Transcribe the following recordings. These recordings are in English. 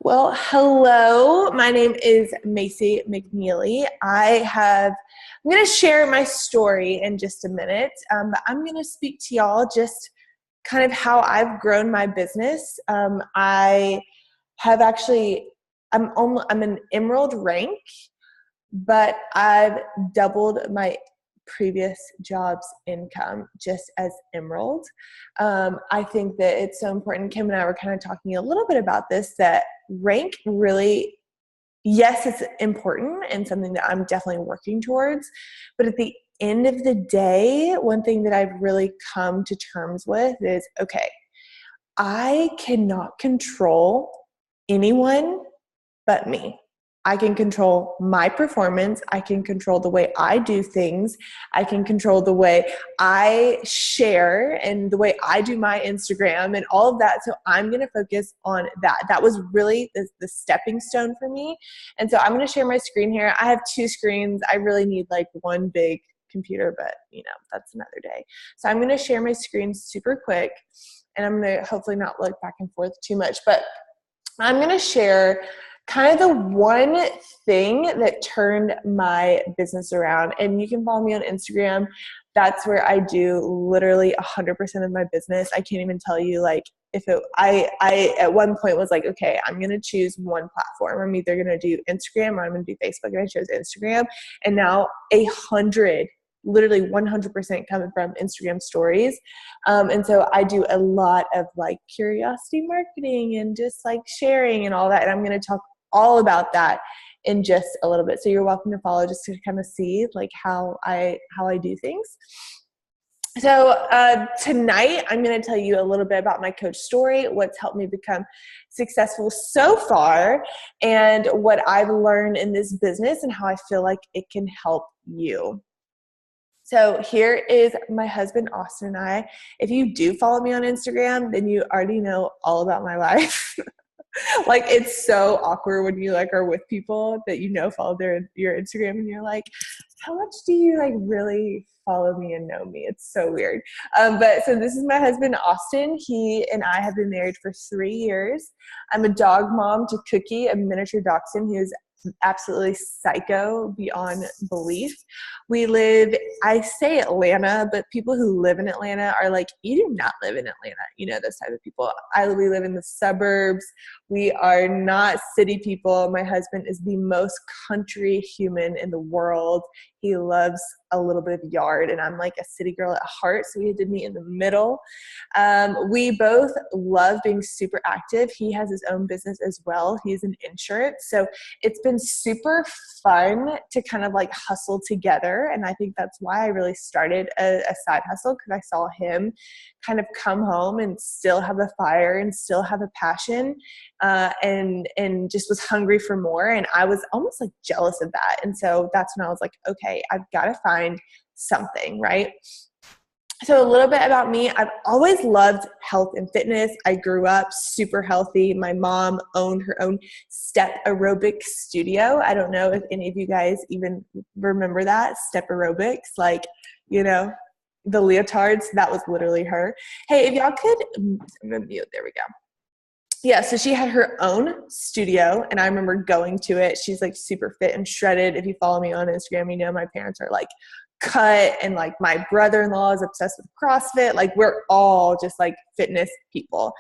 Well, hello. My name is Macy McNeely. I'm going to share my story in just a minute, but I'm going to speak to y'all just kind of how I've grown my business. I have actually, I'm an Emerald rank, but I've doubled my previous job's income just as Emerald. I think that it's so important. Kim and I were kind of talking a little bit about this, that rank really, yes, it's important and something that I'm definitely working towards. But at the end of the day, one thing that I've really come to terms with is, okay, I cannot control anyone but me. I can control my performance. I can control the way I do things. I can control the way I share and the way I do my Instagram and all of that. So I'm going to focus on that. That was really the stepping stone for me. And so I'm going to share my screen here. I have two screens. I really need like one big computer, but that's another day. So I'm going to share my screen super quick, and I'm going to hopefully not look back and forth too much, but I'm going to share kind of the one thing that turned my business around. And you can follow me on Instagram. That's where I do literally 100% of my business. I can't even tell you, like, I at one point was like, okay, I'm going to choose one platform. I'm either going to do Instagram or I'm going to do Facebook. And I chose Instagram. And now literally 100% coming from Instagram stories. And so I do a lot of like curiosity marketing and just like sharing and all that. And I'm going to talk all about that in just a little bit. So you're welcome to follow just to kind of see like how I do things. So tonight I'm going to tell you a little bit about my coach story, what's helped me become successful so far, and what I've learned in this business and how I feel like it can help you. So here is my husband, Austin, and I. If you do follow me on Instagram, then you already know all about my life. Like, it's so awkward when you like are with people that follow your Instagram, and you're like, how much do you like really follow me and know me? It's so weird. But so this is my husband, Austin. He and I have been married for 3 years. I'm a dog mom to Cookie, a miniature dachshund who is absolutely psycho beyond belief. I say Atlanta, but people who live in Atlanta are like, you do not live in Atlanta, those type of people. We live in the suburbs. We are not city people. My husband is the most country human in the world. He loves a little bit of yard, and I'm like a city girl at heart, so we had to meet in the middle. We both love being super active. He has his own business as well. He's in insurance, so it's been super fun to kind of like hustle together, and I think that's why I really started a side hustle, because I saw him kind of come home and still have a fire and still have a passion, and just was hungry for more. And I was almost like jealous of that. And so that's when I was like, okay, I've got to find something, right? So a little bit about me. I've always loved health and fitness. I grew up super healthy. My mom owned her own step aerobic studio. I don't know if any of you guys even remember that, step aerobics, like, the leotards. That was literally her. Hey, if y'all could, I'm gonna mute, there we go. Yeah, so she had her own studio, and I remember going to it. She's like super fit and shredded. If you follow me on Instagram, my parents are like cut, and like my brother-in-law is obsessed with CrossFit. Like, we're all just like fitness people.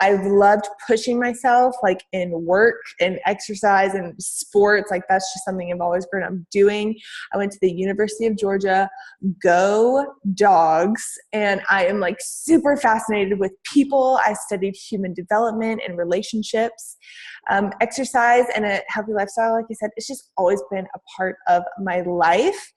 I've loved pushing myself like in work and exercise and sports. Like, that's just something I've always grown up doing. I went to the University of Georgia, go Dogs, and I am like super fascinated with people. I studied human development and relationships. Exercise and a healthy lifestyle, like I said, it's just always been a part of my life.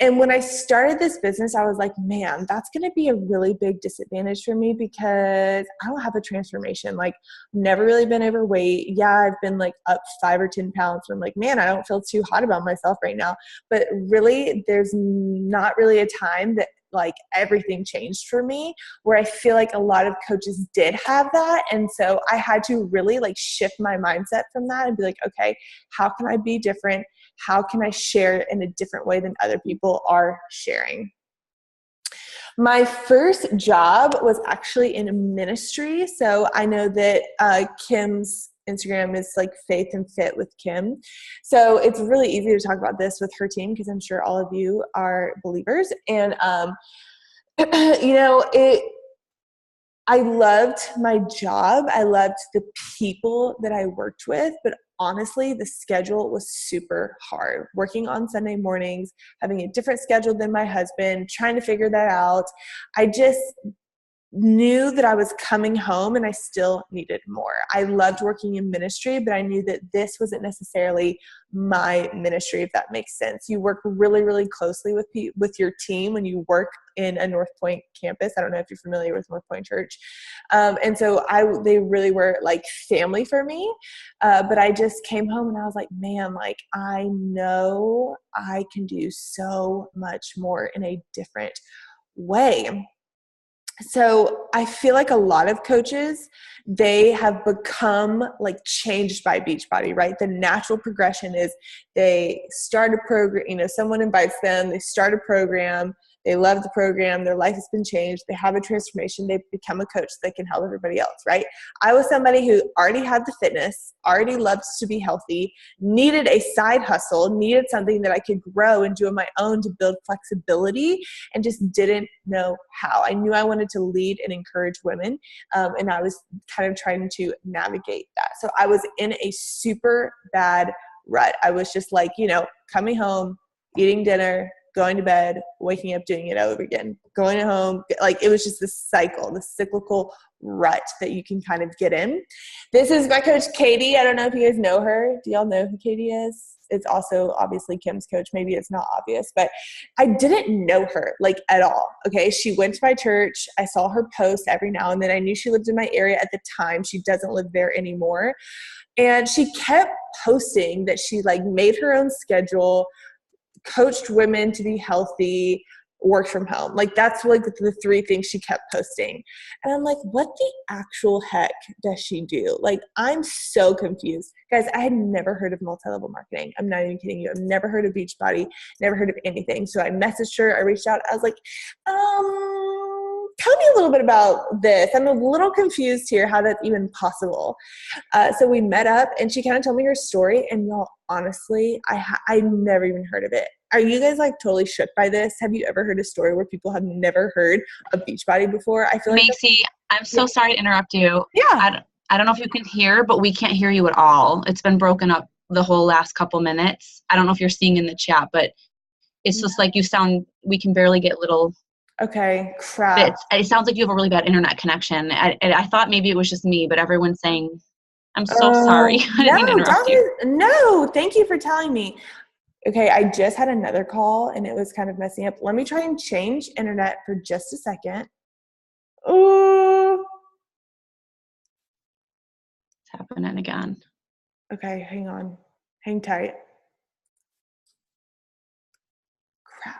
And when I started this business, I was like, man, that's going to be a really big disadvantage for me, because I don't have a transformation. Like, never really been overweight. Yeah, I've been like up 5 or 10 pounds. And I'm like, man, I don't feel too hot about myself right now. But really, there's not really a time that like everything changed for me, where I feel like a lot of coaches did have that. And so I had to really like shift my mindset from that and be like, okay, how can I be different? How can I share in a different way than other people are sharing? My first job was actually in ministry. So I know that Kim's Instagram is like Faith and Fit with Kim. So it's really easy to talk about this with her team because I'm sure all of you are believers. And, I loved my job. I loved the people that I worked with, but honestly, the schedule was super hard. Working on Sunday mornings, having a different schedule than my husband, trying to figure that out. I just knew that I was coming home and I still needed more. I loved working in ministry, but I knew that this wasn't necessarily my ministry, if that makes sense. You work really, really closely with your team when you work in a North Point campus. I don't know if you're familiar with North Point Church. And so they really were like family for me. But I just came home and I was like, man, like I know I can do so much more in a different way. So I feel like a lot of coaches, they have become like changed by Beachbody, right? The natural progression is they start a program, someone invites them, they start a program, they love the program, their life has been changed, they have a transformation, they become a coach that can help everybody else, right? I was somebody who already had the fitness, already loved to be healthy, needed a side hustle, needed something that I could grow and do on my own to build flexibility, and just didn't know how. I knew I wanted to lead and encourage women, and I was kind of trying to navigate that. So I was in a super bad rut. I was just like, coming home, eating dinner, going to bed, waking up, doing it over again, going home. Like it was just this cycle, this cyclical rut that you can kind of get in. This is my coach, Katie. I don't know if you guys know her. Do y'all know who Katie is? It's also obviously Kim's coach. Maybe it's not obvious, but I didn't know her like at all. Okay. She went to my church. I saw her post every now and then. I knew she lived in my area at the time. She doesn't live there anymore. And she kept posting that she like made her own schedule, coached women to be healthy, worked from home. Like that's like the three things she kept posting. And I'm like, what the actual heck does she do? Like, I'm so confused. Guys, I had never heard of multi-level marketing. I'm not even kidding you. I've never heard of Beachbody, never heard of anything. So I messaged her, I reached out. I was like, tell me a little bit about this. I'm a little confused here how that's even possible. So we met up and she kind of told me her story. And y'all, honestly, I never even heard of it. Are you guys like totally shook by this? Have you ever heard a story where people have never heard of Beachbody before? I feel like Macy, I'm so sorry to interrupt you. Yeah. I don't know if you can hear, but we can't hear you at all. It's been broken up the whole last couple minutes. I don't know if you're seeing in the chat, but it's just like we can barely get little okay, crap. bits. It sounds like you have a really bad internet connection. I thought maybe it was just me, but everyone's saying, I'm so sorry. I didn't mean to interrupt you. No, thank you for telling me. Okay, I just had another call and it was kind of messing up. Let me try and change internet for just a second. Oh, It's happening again. Okay, hang on. Hang tight. Crap.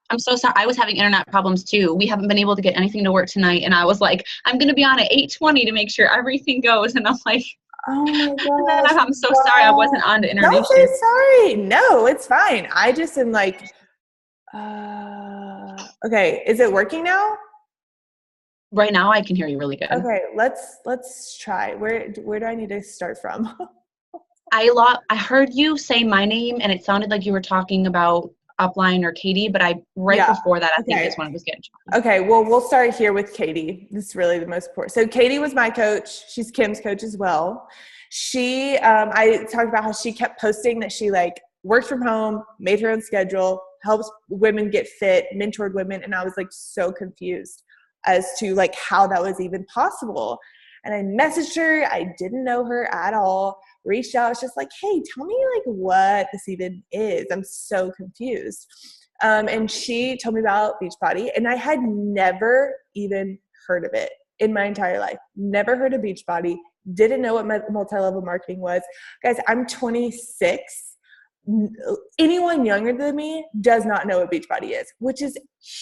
I'm so sorry. I was having internet problems too. We haven't been able to get anything to work tonight. And I was like, I'm going to be on at 8:20 to make sure everything goes. And I'm like, oh my gosh. I'm so sorry I wasn't on to introduce you. you. Sorry. No, it's fine. I just am like, okay. Is it working now? Right now I can hear you really good. Okay, let's try. Where do I need to start from? I heard you say my name and it sounded like you were talking about Upline or Katie, but before that, I think is when it was getting choppy. Okay, well, we'll start here with Katie. This is really the most important. So Katie was my coach. She's Kim's coach as well. She, I talked about how she kept posting that she like worked from home, made her own schedule, helps women get fit, mentored women. And I was like so confused as to like how that was even possible. And I messaged her. I didn't know her at all. Reached out. I was just like, hey, tell me like what this even is. I'm so confused. And she told me about Beachbody, and I had never even heard of it in my entire life. Never heard of Beachbody. Didn't know what multi-level marketing was. Guys, I'm 26. Anyone younger than me does not know what Beachbody is, which is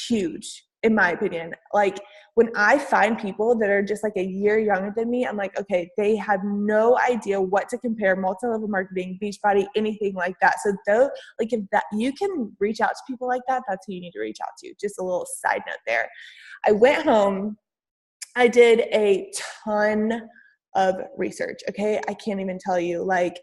huge in my opinion. Like when I find people that are just like a year younger than me, I'm like, okay, they have no idea what to compare, multi-level marketing, Beachbody, anything like that. So though, like if that you can reach out to people like that, that's who you need to reach out to. Just a little side note there. I went home. I did a ton of research. Okay. I can't even tell you, like,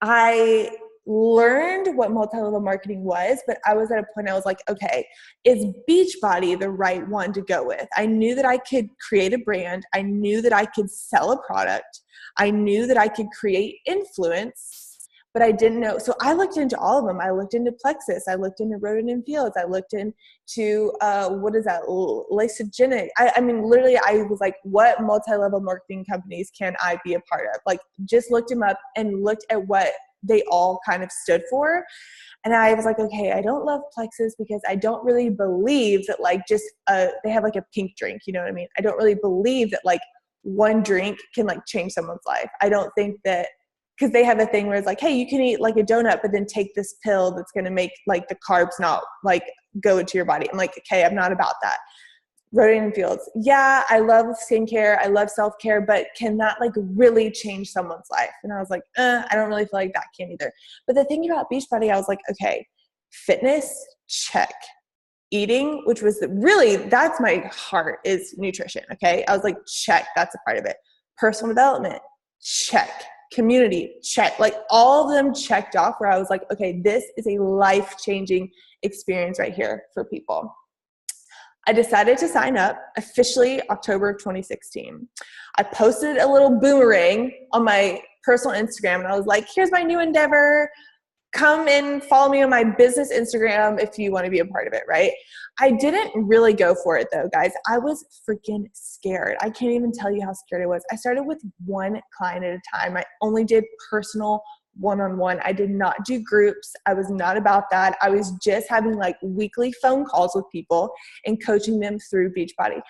I learned what multi-level marketing was, but I was at a point I was like, okay, is Beachbody the right one to go with? I knew that I could create a brand. I knew that I could sell a product. I knew that I could create influence, but I didn't know. So I looked into all of them. I looked into Plexus. I looked into Roden and Fields. I looked into, what is that? Lysogenic. I mean, literally I was like, what multi-level marketing companies can I be a part of? Like just looked them up and looked at what they all kind of stood for. And I was like, okay, I don't love Plexus because I don't really believe that like just, they have like a pink drink, you know what I mean? I don't really believe that like one drink can like change someone's life. I don't think that, because they have a thing where it's like, hey, you can eat like a donut, but then take this pill that's going to make like the carbs not like go into your body. I'm like, okay, I'm not about that. Roden and Fields. Yeah, I love skincare. I love self-care, but can that like really change someone's life? And I was like, I don't really feel like that can either. But the thing about Beachbody, I was like, okay, fitness, check. Eating, which was really, that's my heart, is nutrition. Okay. I was like, check. That's a part of it. Personal development, check. Community, check. Like all of them checked off where I was like, okay, this is a life-changing experience right here for people. I decided to sign up officially October of 2016. I posted a little boomerang on my personal Instagram and I was like, here's my new endeavor. Come and follow me on my business Instagram if you want to be a part of it, right? I didn't really go for it though, guys. I was freaking scared. I can't even tell you how scared I was. I started with one client at a time. I only did personal one-on-one. I did not do groups. I was not about that. I was just having like weekly phone calls with people and coaching them through Beachbody.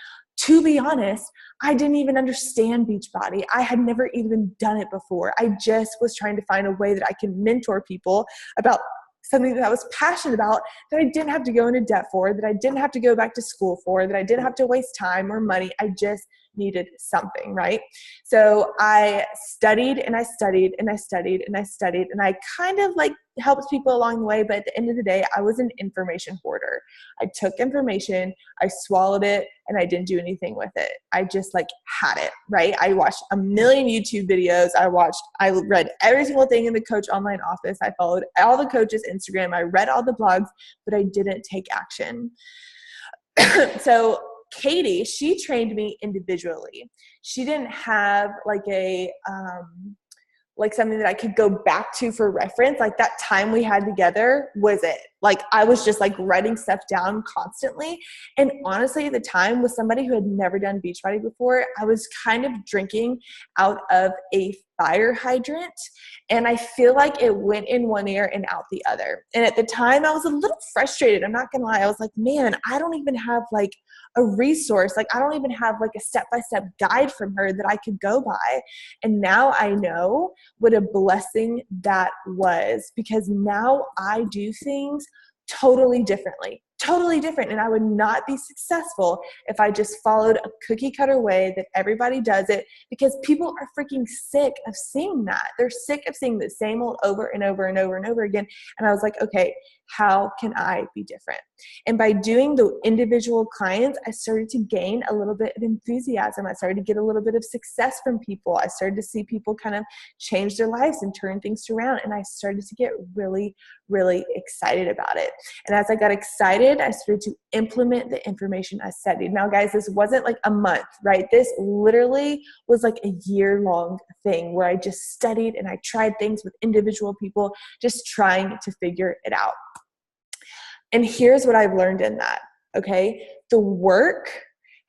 To be honest, I didn't even understand Beachbody. I had never even done it before. I just was trying to find a way that I can mentor people about something that I was passionate about, that I didn't have to go into debt for, that I didn't have to go back to school for, that I didn't have to waste time or money. I just needed something, right? So I studied and I studied and I studied and I studied and I kind of like helped people along the way. But at the end of the day, I was an information hoarder. I took information, I swallowed it, and I didn't do anything with it. I just like had it, right? I watched a million YouTube videos. I read every single thing in the Coach Online Office. I followed all the coaches' Instagram. I read all the blogs, but I didn't take action. So Katie, she trained me individually. She didn't have like like something that I could go back to for reference. Like that time we had together was it. Like I was just like writing stuff down constantly. And honestly, at the time, with somebody who had never done Beachbody before, I was kind of drinking out of a fire hydrant. And I feel like it went in one ear and out the other. And at the time I was a little frustrated. I'm not gonna lie. I was like, man, I don't even have like a resource. Like I don't even have like a step-by-step guide from her that I could go by. And now I know what a blessing that was, because now I do things totally differently. Totally different. And I would not be successful if I just followed a cookie cutter way that everybody does it, because people are freaking sick of seeing that. They're sick of seeing the same old over and over and over and over again. And I was like, okay, how can I be different? And by doing the individual clients, I started to gain a little bit of enthusiasm. I started to get a little bit of success from people. I started to see people kind of change their lives and turn things around. And I started to get really, really excited about it. And as I got excited, I started to implement the information I studied. Now, guys, this wasn't like a month, right? This literally was like a year-long thing where I just studied and I tried things with individual people, just trying to figure it out. And here's what I've learned in that, okay? The work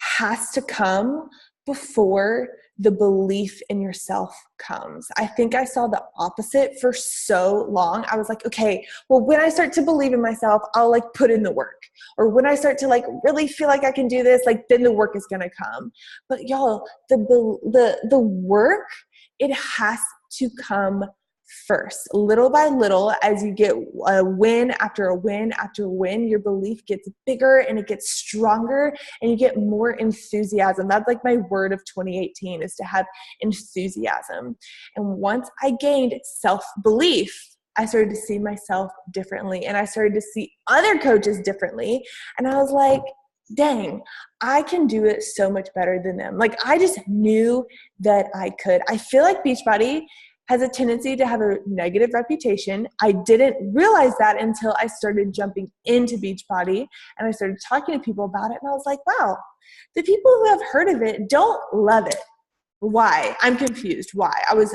has to come before the belief in yourself comes. I think I saw the opposite for so long. I was like, okay, well, when I start to believe in myself, I'll like put in the work. Or when I start to like really feel like I can do this, like then the work is gonna come. But y'all, the work, it has to come first. Little by little, as you get a win after a win after a win, your belief gets bigger and it gets stronger and you get more enthusiasm. That's like my word of 2018, is to have enthusiasm. And once I gained self-belief, I started to see myself differently, and I started to see other coaches differently. And I was like, dang, I can do it so much better than them. Like, I just knew that I could. I feel like Beachbody has a tendency to have a negative reputation. I didn't realize that until I started jumping into Beachbody and I started talking to people about it. And I was like, wow, the people who have heard of it don't love it. Why? I'm confused. Why?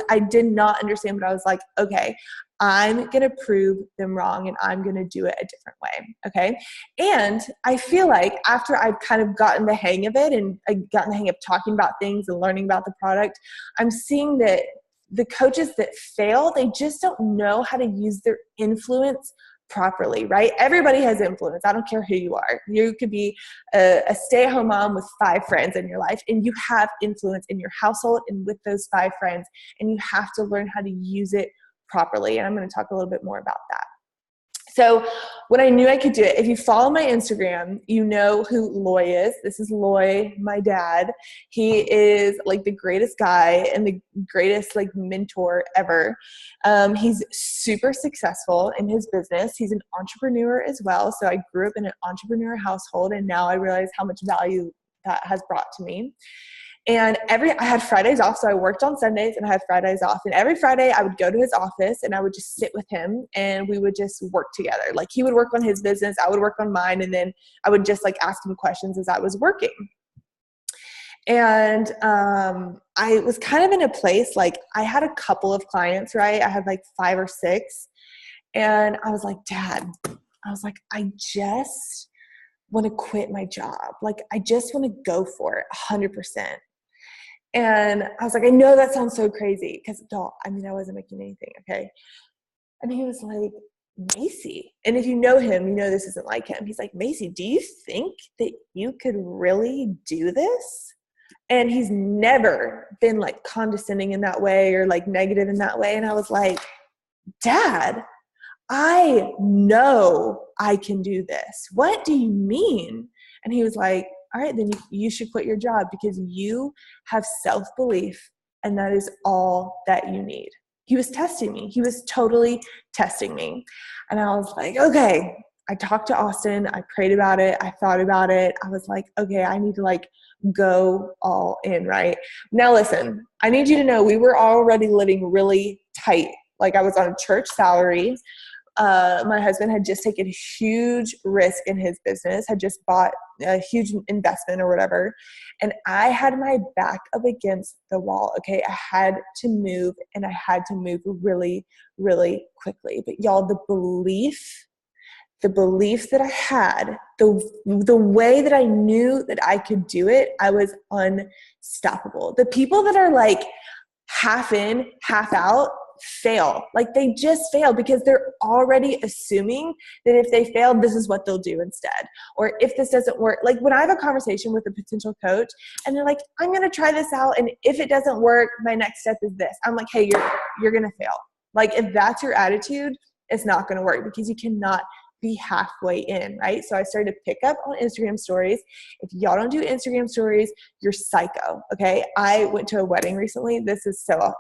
I did not understand, but I was like, okay, I'm going to prove them wrong and I'm going to do it a different way. Okay. And I feel like after I've kind of gotten the hang of it and gotten the hang of talking about things and learning about the product, I'm seeing that the coaches that fail, they just don't know how to use their influence properly, right? Everybody has influence. I don't care who you are. You could be a stay-at-home mom with 5 friends in your life, and you have influence in your household and with those 5 friends, and you have to learn how to use it properly. And I'm going to talk a little bit more about that. So when I knew I could do it, if you follow my Instagram, you know who Loy is. This is Loy, my dad. He is like the greatest guy and the greatest like mentor ever. He's super successful in his business. He's an entrepreneur as well. So I grew up in an entrepreneur household, and now I realize how much value that has brought to me. And I had Fridays off, so I worked on Sundays and I had Fridays off. And every Friday I would go to his office and I would just sit with him and we would just work together. Like, he would work on his business, I would work on mine, and then I would just like ask him questions as I was working. And I was kind of in a place, like, I had a couple of clients, right? I had like 5 or 6. And I was like, Dad, I just want to quit my job. Like, I just want to go for it 100%. And I was like, I know that sounds so crazy, because I wasn't making anything, okay? And he was like, Macy, and if you know him, you know this isn't like him. He's like, Macy, do you think that you could really do this? And he's never been like condescending in that way or like negative in that way. And I was like, Dad, I know I can do this. What do you mean? And he was like, all right, then you should quit your job, because you have self-belief and that is all that you need. He was testing me. He was totally testing me. And I was like, okay. I talked to Austin. I prayed about it. I thought about it. I was like, okay, I need to like go all in, right? Now listen, I need you to know we were already living really tight. Like, I was on a church salary. My husband had just taken a huge risk in his business, had just bought a huge investment or whatever. And I had my back up against the wall. Okay. I had to move, and I had to move really, really quickly. But y'all, the belief that I had, the way that I knew that I could do it, I was unstoppable. The people that are like half in, half out, fail. Like, they just fail because they're already assuming that if they fail, this is what they'll do instead. Or if this doesn't work, like when I have a conversation with a potential coach and they're like, I'm going to try this out, and if it doesn't work, my next step is this. I'm like, hey, you're going to fail. Like, if that's your attitude, it's not going to work, because you cannot be halfway in, right? So I started to pick up on Instagram stories. If y'all don't do Instagram stories, you're psycho, okay? I went to a wedding recently. This is how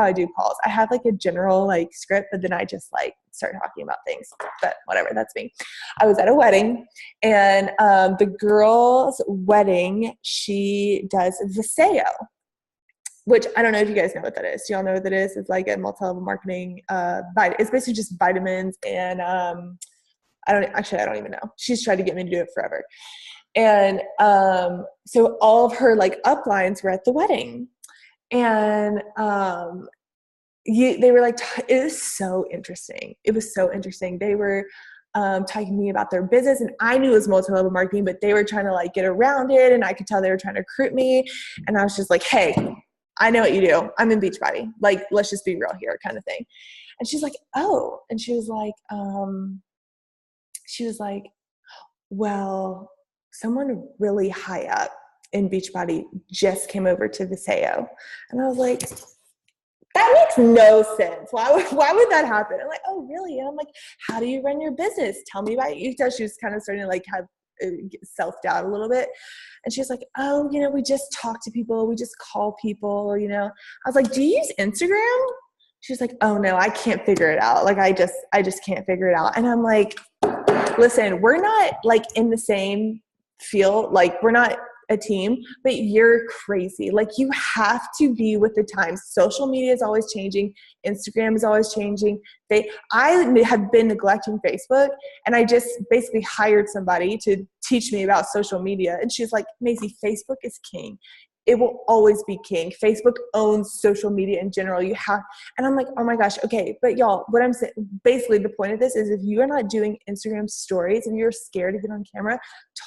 I do calls. I have like a general like script, but then I just like start talking about things, but whatever, that's me. I was at a wedding, and the girl's wedding, she does Viseo, which I don't know if you guys know what that is. Do y'all know what that is? It's like a multi-level marketing, it's basically just vitamins and, I don't even know. She's tried to get me to do it forever. And so all of her like uplines were at the wedding. And they were like, it was so interesting. It was so interesting. They were talking to me about their business, and I knew it was multi-level marketing, but they were trying to like get around it, and I could tell they were trying to recruit me. And I was just like, hey, I know what you do. I'm in Beachbody. Like, let's just be real here, kind of thing. And she's like, oh. And she was like, well, someone really high up in Beachbody just came over to Viseo. And I was like, That makes no sense. Why would that happen? I'm like, oh, really? And I'm like, how do you run your business? Tell me about you. She was kind of starting to like have self-doubt a little bit. And she's like, oh, we just talk to people. We just call people, I was like, do you use Instagram? She's like, oh no, I can't figure it out. Like, I just can't figure it out. And I'm like, listen, we're not like in the same field. Like, we're not a team, but you're crazy. Like, you have to be with the times. Social media is always changing. Instagram is always changing. I have been neglecting Facebook, and I just basically hired somebody to teach me about social media. And she's like, Macy, Facebook is king. It will always be king. Facebook owns social media in general. And I'm like, oh my gosh, okay. But y'all, what I'm saying, basically the point of this is if you are not doing Instagram stories and you're scared to get on camera,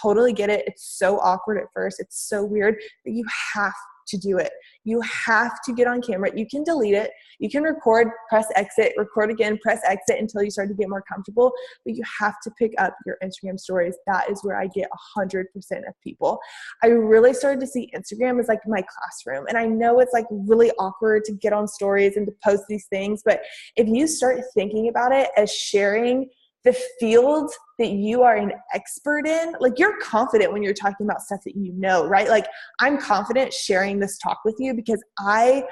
totally get it. It's so awkward at first. It's so weird, but you have to do it. You have to get on camera. You can delete it. You can record, press exit, record again, press exit until you start to get more comfortable. But you have to pick up your Instagram stories. That is where I get 100% of people. I really started to see Instagram as like my classroom. And I know it's like really awkward to get on stories and to post these things. But if you start thinking about it as sharing the field that you are an expert in, like, you're confident when you're talking about stuff that right? Like, I'm confident sharing this talk with you because I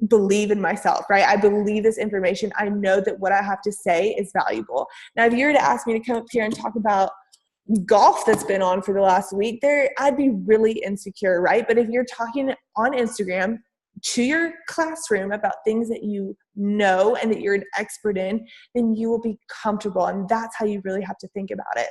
believe in myself, right? I believe this information. I know that what I have to say is valuable. Now, if you were to ask me to come up here and talk about golf that's been on for the last week, I'd be really insecure, right? But if you're talking on Instagram to your classroom about things that you know and that you're an expert in, then you will be comfortable. And that's how you really have to think about it.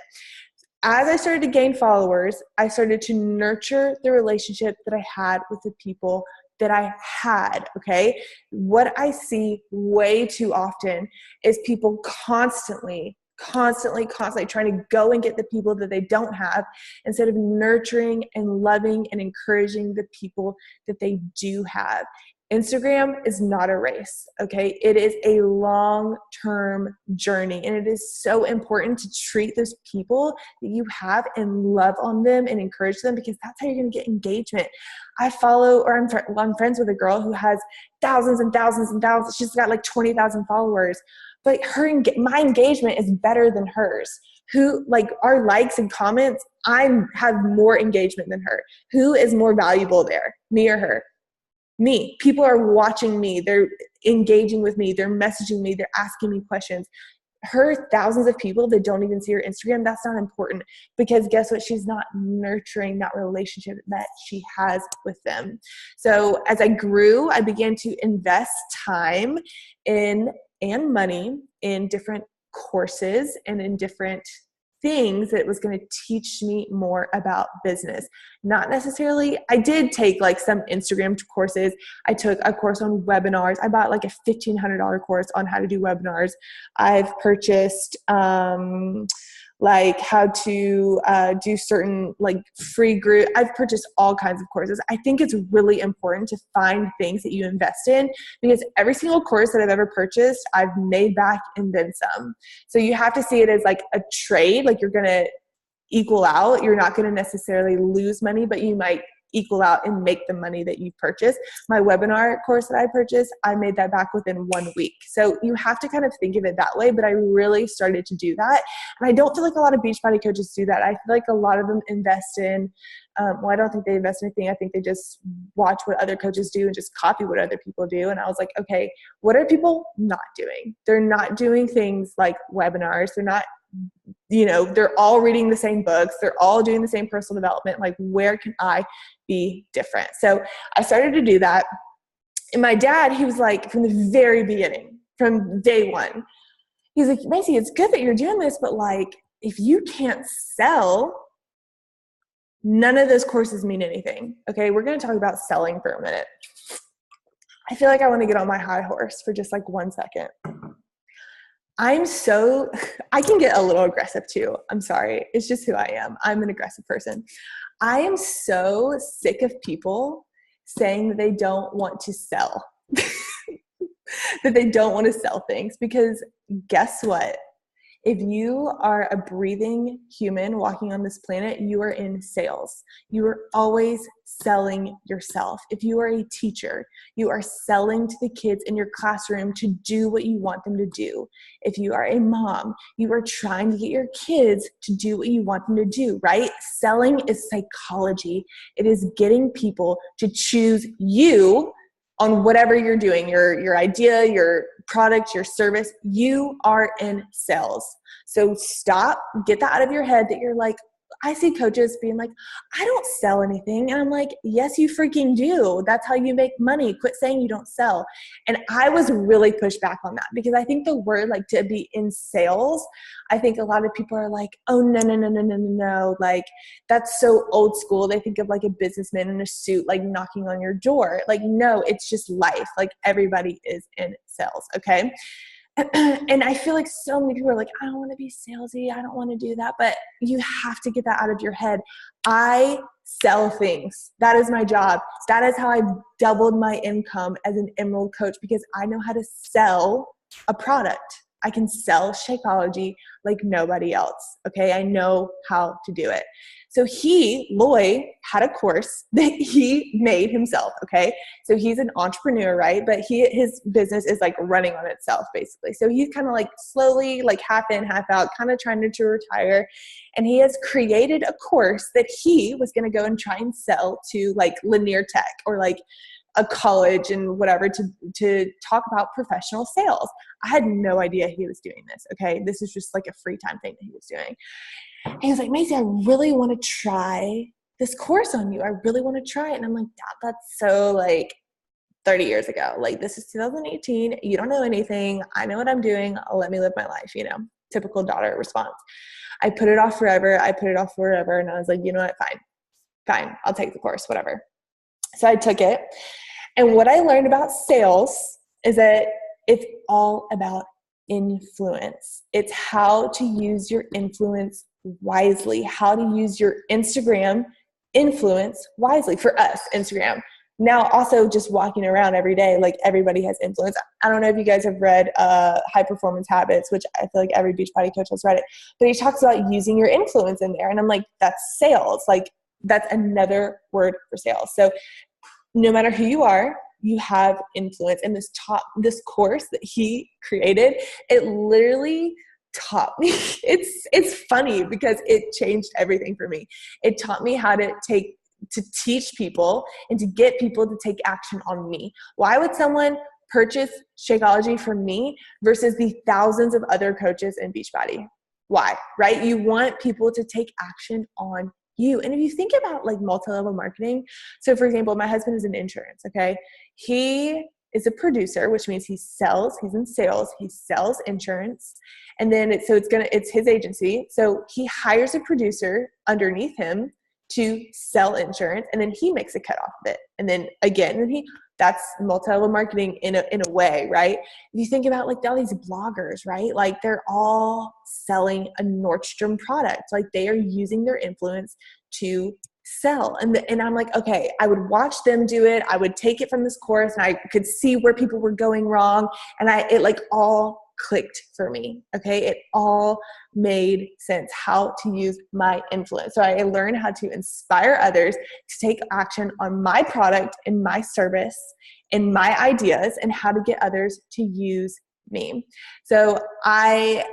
As I started to gain followers, I started to nurture the relationship that I had with the people that I had, okay? What I see way too often is people constantly trying to go and get the people that they don't have instead of nurturing and loving and encouraging the people that they do have. Instagram is not a race, okay? It is a long-term journey, and it is so important to treat those people that you have and love on them and encourage them, because that's how you're going to get engagement. I'm friends with a girl who has thousands and thousands and thousands. She's got like 20,000 followers, but my engagement is better than hers. Who, like, our likes and comments, I have more engagement than her. Who is more valuable there, me or her? Me. People are watching me. They're engaging with me. They're messaging me. They're asking me questions. Her thousands of people that don't even see her Instagram, that's not important, because guess what? She's not nurturing that relationship that she has with them. So as I grew, I began to invest time and money in different courses and in different things that was going to teach me more about business. Not necessarily, I did take like some Instagram courses. I took a course on webinars. I bought like a $1,500 course on how to do webinars. I've purchased like how to do certain like free group. I've purchased all kinds of courses. I think it's really important to find things that you invest in, because every single course that I've ever purchased, I've made back and then some. So you have to see it as like a trade, like you're going to equal out. You're not going to necessarily lose money, but you might equal out and make the money that you purchased. My webinar course that I purchased, I made that back within 1 week. So you have to kind of think of it that way, but I really started to do that. And I don't feel like a lot of Beachbody coaches do that. I feel like a lot of them invest in, I don't think they invest in anything. I think they just watch what other coaches do and just copy what other people do. And I was like, okay, what are people not doing? They're not doing things like webinars. They're not, they're all reading the same books. They're all doing the same personal development. Like, where can I be different? So I started to do that. And my dad, he was like, from the very beginning, from day one, he's like, Macy, it's good that you're doing this, but like, if you can't sell, none of those courses mean anything. Okay, we're going to talk about selling for a minute. I feel like I want to get on my high horse for just like 1 second. I can get a little aggressive too. I'm sorry. It's just who I am. I'm an aggressive person. I am so sick of people saying that they don't want to sell, that they don't want to sell things, because guess what? If you are a breathing human walking on this planet, you are in sales. You are always selling yourself. If you are a teacher, you are selling to the kids in your classroom to do what you want them to do. If you are a mom, you are trying to get your kids to do what you want them to do, right? Selling is psychology. It is getting people to choose you on whatever you're doing, your idea, your product, your service. You are in sales. So stop, get that out of your head that you're like, I see coaches being like, I don't sell anything. And I'm like, yes, you freaking do. That's how you make money. Quit saying you don't sell. And I was really pushed back on that because I think the word like to be in sales, I think a lot of people are like, oh, no. Like that's so old school. They think of like a businessman in a suit, like knocking on your door. Like, no, it's just life. Like everybody is in sales. Okay. And I feel like so many people are like, I don't want to be salesy. I don't want to do that. But you have to get that out of your head. I sell things. That is my job. That is how I doubled my income as an Emerald coach because I know how to sell a product. I can sell Shakeology like nobody else. Okay. I know how to do it. So Loy had a course that he made himself. Okay. So he's an entrepreneur, right? But his business is like running on itself basically. So he's kind of like slowly, like half in, half out, kind of trying to retire. And he has created a course that he was going to go and try and sell to like Linear Tech or like a college and whatever to talk about professional sales. I had no idea he was doing this. Okay. This is just like a free time thing that he was doing. And he was like, Macy, I really want to try this course on you. I really want to try it. And I'm like, that's so like 30 years ago. Like this is 2018. You don't know anything. I know what I'm doing. Let me live my life, typical daughter response. I put it off forever. And I was like, you know what? Fine. I'll take the course, whatever. So I took it. And what I learned about sales is that it's all about influence. It's how to use your influence wisely, how to use your Instagram influence wisely. For us, Instagram. Now, also just walking around every day, like everybody has influence. I don't know if you guys have read High Performance Habits, which I feel like every Beachbody coach has read it, but he talks about using your influence in there. And I'm like, that's sales. Like that's another word for sales. So no matter who you are, you have influence. And this course that he created, it literally taught me. It's funny because it changed everything for me. It taught me how to teach people and to get people to take action on me. Why would someone purchase Shakeology from me versus the thousands of other coaches in Beachbody? Why, right? You want people to take action on you. And if you think about like multi-level marketing, so for example, my husband is in insurance, okay? He is a producer, which means he's in sales, he sells insurance. And then it's his agency. So he hires a producer underneath him to sell insurance, and then he makes a cut off of it. And then again, that's multi-level marketing in a way, right? If you think about like all these bloggers, right? Like they're all selling a Nordstrom product. Like they are using their influence to sell. And I'm like, okay, I would watch them do it. I would take it from this course and I could see where people were going wrong. And it like all clicked for me. Okay. It all made sense how to use my influence. So I learned how to inspire others to take action on my product and my service and my ideas and how to get others to use me. So I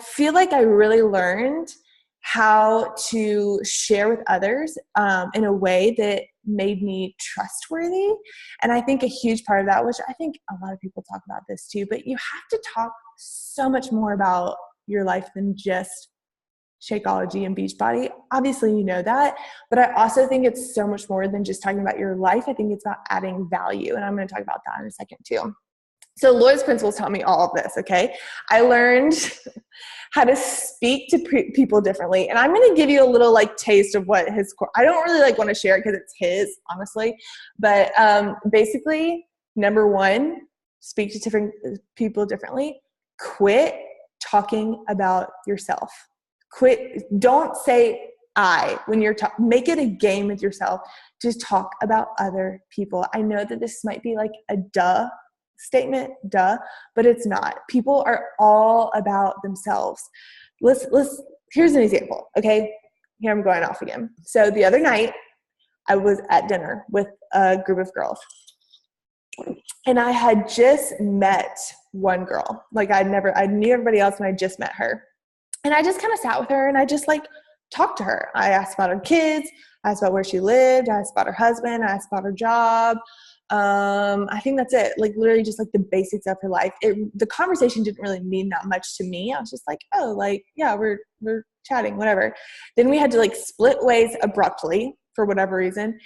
feel like I really learned how to share with others in a way that made me trustworthy. And I think a huge part of that, which I think a lot of people talk about this too, but you have to talk so much more about your life than just Shakeology and Beachbody. Obviously, you know that, but I also think it's so much more than just talking about your life. I think it's about adding value. And I'm going to talk about that in a second too. So Lloyd's principles taught me all of this, okay? I learned how to speak to people differently. And I'm going to give you a little like taste of what his core, I don't really like want to share it because it's his, honestly. But basically, number one, speak to different people differently. Quit talking about yourself. Don't say I when you're make it a game with yourself. Just talk about other people. I know that this might be like a duh statement, duh, but it's not. People are all about themselves. Here's an example, okay? Here I'm going off again. So the other night, I was at dinner with a group of girls, and I had just met one girl. Like I knew everybody else, and I just met her. And I just kind of sat with her, and I just like talked to her. I asked about her kids. I asked about where she lived. I asked about her husband. I asked about her job. I think that's it. Like literally just like the basics of her life. The conversation didn't really mean that much to me. I was just like, oh, like, yeah, we're chatting, whatever. Then we had to like split ways abruptly for whatever reason.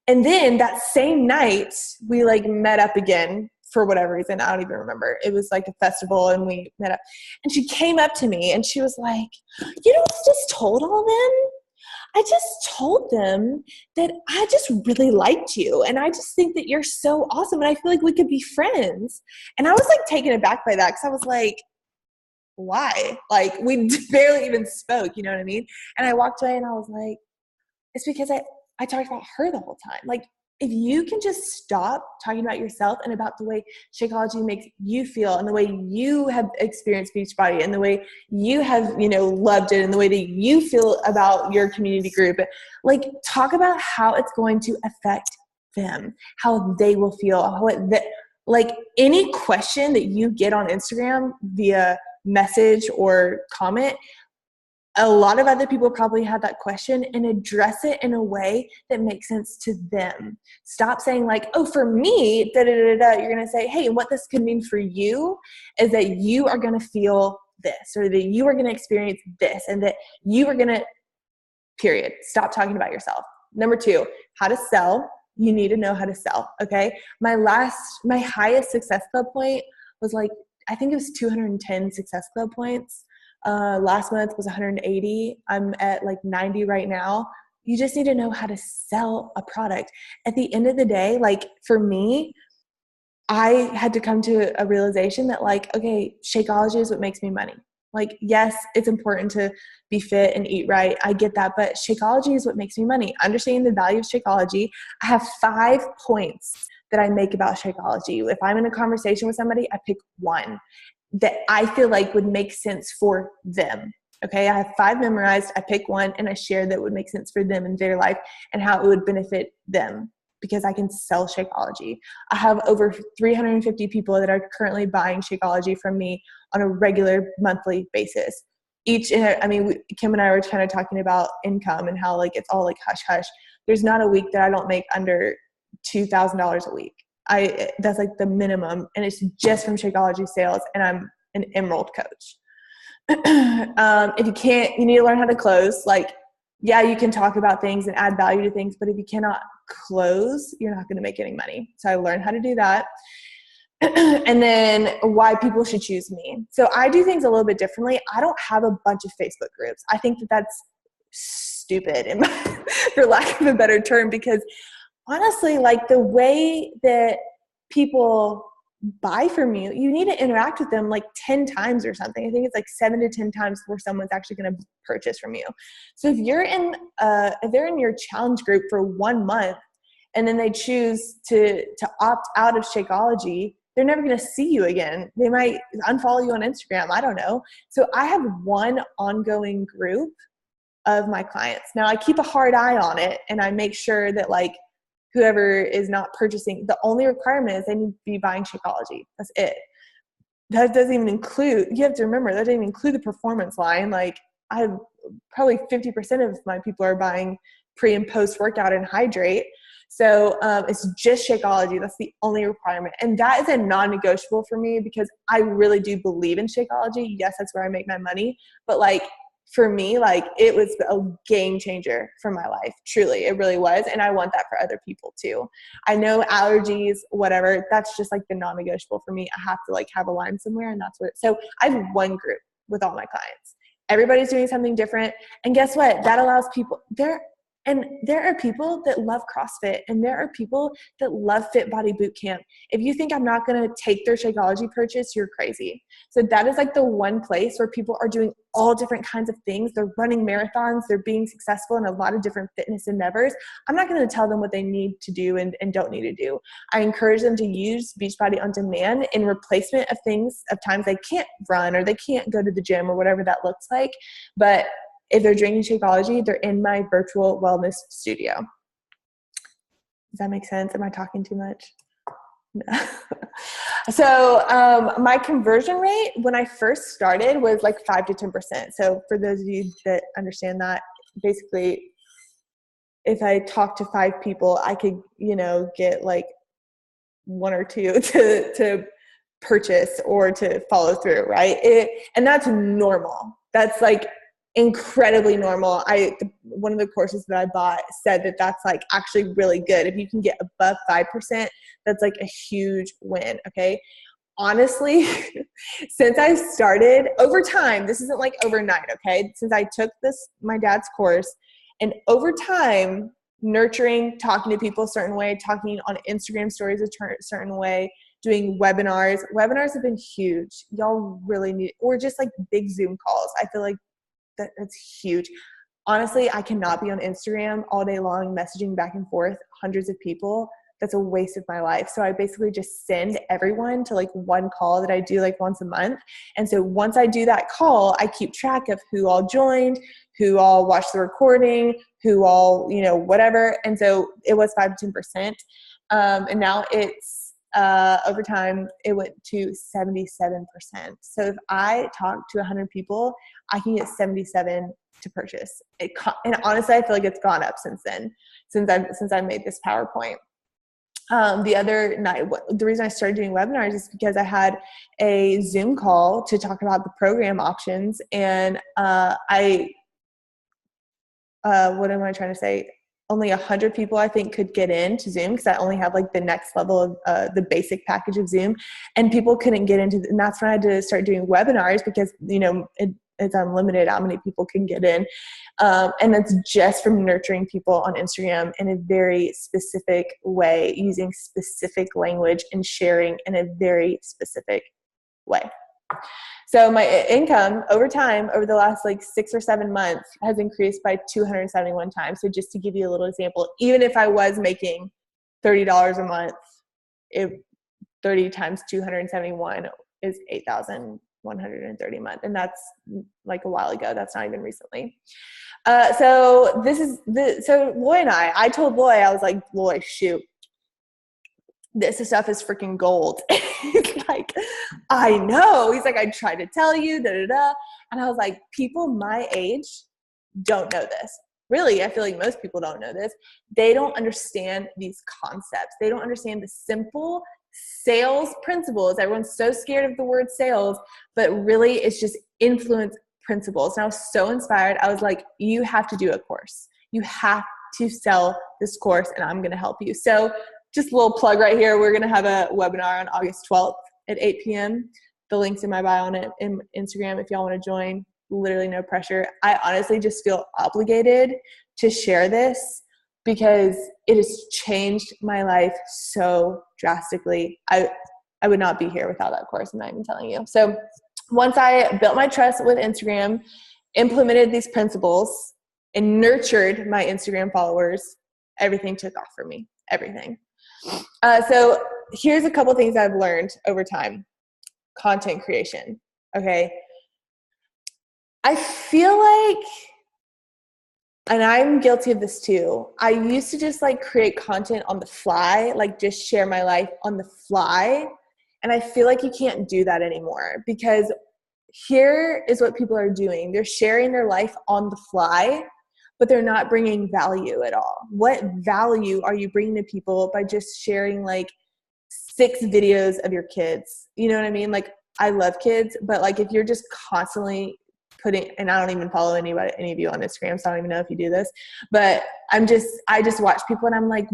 And then that same night we like met up again for whatever reason. I don't even remember. It was like a festival and we met up, and she came up to me and she was like, you know what I just told all them? I just told them that I just really liked you, and I just think that you're so awesome, and I feel like we could be friends. And I was like taken aback by that, because I was like, why? Like we barely even spoke, you know what I mean? And I walked away and I was like, it's because I talked about her the whole time. Like if you can just stop talking about yourself and about the way Shakeology makes you feel, and the way you have experienced Beachbody, and the way you have, loved it, and the way that you feel about your community group, like talk about how it's going to affect them, how they will feel, like any question that you get on Instagram via message or comment, a lot of other people probably had that question, and address it in a way that makes sense to them. Stop saying like, oh, for me, da, da, da, da. You're going to say, hey, what this could mean for you is that you are going to feel this, or that you are going to experience this, and that you are going to, period. Stop talking about yourself. Number 2, how to sell. You need to know how to sell. Okay. My highest Success Club point was like, I think it was 210 Success Club points. Last month was 180. I'm at like 90 right now. You just need to know how to sell a product. At the end of the day, like for me, I had to come to a realization that like, okay, Shakeology is what makes me money. Like, yes, it's important to be fit and eat right. I get that, but Shakeology is what makes me money. Understanding the value of Shakeology, I have 5 points that I make about Shakeology. If I'm in a conversation with somebody, I pick one that I feel like would make sense for them. Okay, I have 5 memorized. I pick one and I share that would make sense for them in their life and how it would benefit them, because I can sell Shakeology. I have over 350 people that are currently buying Shakeology from me on a regular monthly basis. Kim and I were kind of talking about income and how like it's all like hush hush. There's not a week that I don't make under $2,000 a week. That's like the minimum, and it's just from Shakeology sales, and I'm an Emerald coach. If you can't, you need to learn how to close. Like, yeah, you can talk about things and add value to things, but if you cannot close, you're not going to make any money. So I learned how to do that. And then why people should choose me. So I do things a little bit differently. I don't have a bunch of Facebook groups. I think that that's stupid, for lack of a better term, because honestly, like the way that people buy from you, you need to interact with them like 10 times or something. I think it's like 7 to 10 times before someone's actually going to purchase from you. So if they're in your challenge group for 1 month and then they choose to opt out of Shakeology, they're never going to see you again. They might unfollow you on Instagram. I don't know. So I have one ongoing group of my clients. Now I keep a hard eye on it, and I make sure that like whoever is not purchasing, the only requirement is they need to be buying Shakeology. That's it. That doesn't even include, you have to remember, that doesn't even include the performance line. Like I have probably 50% of my people are buying pre and post workout and hydrate. So it's just Shakeology. That's the only requirement. And that is a non-negotiable for me, because I really do believe in Shakeology. Yes, that's where I make my money. But like, for me, like it was a game changer for my life. Truly, it really was. And I want that for other people too. I know allergies, whatever, that's just like the non-negotiable for me. I have to like have a line somewhere, and that's so I have one group with all my clients. Everybody's doing something different. And guess what? That allows people And there are people that love CrossFit, and there are people that love Fit Body Boot Camp. If you think I'm not going to take their Shakeology purchase, you're crazy. So that is like the one place where people are doing all different kinds of things. They're running marathons. They're being successful in a lot of different fitness endeavors. I'm not going to tell them what they need to do and don't need to do. I encourage them to use Beachbody On Demand in replacement of things, of times they can't run or they can't go to the gym or whatever that looks like. But if they're drinking Shakeology, they're in my virtual wellness studio. Does that make sense? Am I talking too much? No. So my conversion rate when I first started was like 5 to 10%. So for those of you that understand that, basically, if I talk to 5 people, I could, get like 1 or 2 to purchase or to follow through, right? And that's normal. That's like incredibly normal. One of the courses that I bought said that that's like actually really good. If you can get above 5%, that's like a huge win. Okay. Honestly, since I started over time, this isn't like overnight. Okay. Since I took my dad's course, and over time, nurturing, talking to people a certain way, talking on Instagram stories a certain way, doing webinars. Webinars have been huge. Y'all really need, or just like big Zoom calls. I feel like that's huge. Honestly, I cannot be on Instagram all day long messaging back and forth hundreds of people. That's a waste of my life. So I basically just send everyone to like one call that I do like once a month. And so once I do that call, I keep track of who all joined, who all watched the recording, who all, whatever. And so it was 5 to 10%. And now it's, over time, it went to 77%. So if I talk to 100 people, I can get 77 to purchase. And honestly, I feel like it's gone up since then, since I made this PowerPoint. The other night, the reason I started doing webinars is because I had a Zoom call to talk about the program options. And what am I trying to say? Only 100 people I think could get into Zoom because I only have like the next level of the basic package of Zoom, and people couldn't get into, and that's when I had to start doing webinars because, it's unlimited how many people can get in. And that's just from nurturing people on Instagram in a very specific way, using specific language and sharing in a very specific way. So my income over time, over the last like 6 or 7 months, has increased by 271 times. So just to give you a little example, even if I was making $30 a month, 30 times 271 is 8,130 a month. And that's like a while ago. That's not even recently. So Loy and I told Loy, I was like, Loy, shoot, this stuff is freaking gold. He's like, I know. He's like, I tried to tell you, And I was like, people my age don't know this. Really, I feel like most people don't know this. They don't understand these concepts. They don't understand the simple sales principles. Everyone's so scared of the word sales, but really it's just influence principles. And I was so inspired. I was like, you have to do a course. You have to sell this course, and I'm going to help you. So just a little plug right here. We're going to have a webinar on August 12th at 8 p.m. The link's in my bio on it in Instagram if y'all want to join. Literally no pressure. I honestly just feel obligated to share this because it has changed my life so drastically. I would not be here without that course. I'm not even telling you. So once I built my trust with Instagram, implemented these principles, and nurtured my Instagram followers, everything took off for me. Everything. So here's a couple things I've learned over time. Content creation. Okay. I feel like, and I'm guilty of this too, I used to just like create content on the fly, like just share my life on the fly. And I feel like you can't do that anymore because here is what people are doing. They're sharing their life on the fly, but they're not bringing value at all. What value are you bringing to people by just sharing like 6 videos of your kids? You know what I mean? Like, I love kids, but like if you're just constantly and I don't even follow any of you on Instagram, so I don't even know if you do this, but I just watch people and I'm like,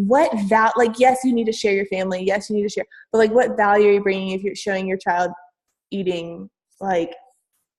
like, yes, you need to share your family. Yes, you need to share, but like what value are you bringing if you're showing your child eating like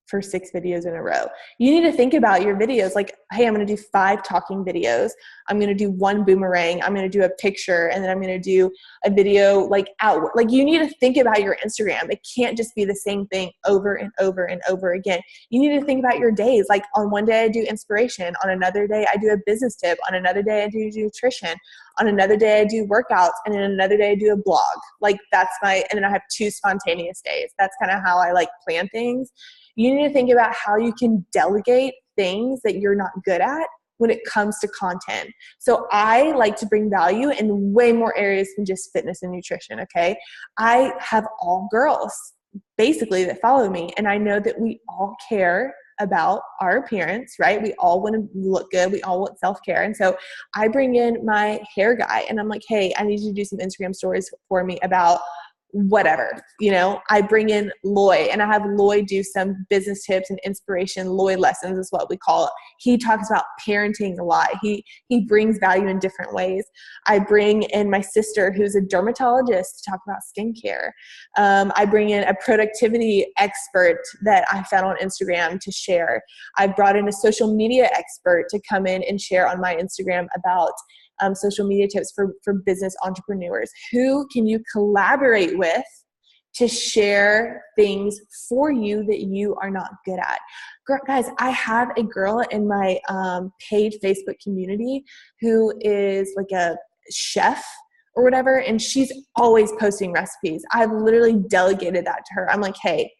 for 6 videos in a row. You need to think about your videos like, hey, I'm going to do 5 talking videos. I'm going to do 1 boomerang. I'm going to do a picture, and then I'm going to do a video like out. Like, you need to think about your Instagram. It can't just be the same thing over and over and over again. You need to think about your days. Like, on one day I do inspiration. On another day I do a business tip. On another day I do nutrition. On another day I do workouts. And then another day I do a blog. Like, that's and then I have 2 spontaneous days. That's kind of how I like plan things. You need to think about how you can delegate things that you're not good at when it comes to content. So I like to bring value in way more areas than just fitness and nutrition, okay? I have all girls basically that follow me, and I know that we all care about our appearance, right? We all want to look good. We all want self-care. And so I bring in my hair guy, and I'm like, hey, I need you to do some Instagram stories for me about whatever, I bring in Loy, and I have Loy do some business tips and inspiration. Loy lessons is what we call it. He talks about parenting a lot. He brings value in different ways. I bring in my sister, who's a dermatologist, to talk about skincare. I bring in a productivity expert that I found on Instagram to share. I've brought in a social media expert to come in and share on my Instagram about social media tips for business entrepreneurs. Who can you collaborate with to share things for you that you are not good at? Guys, I have a girl in my paid Facebook community who is like a chef or whatever, and she's always posting recipes. I've literally delegated that to her. I'm like, hey,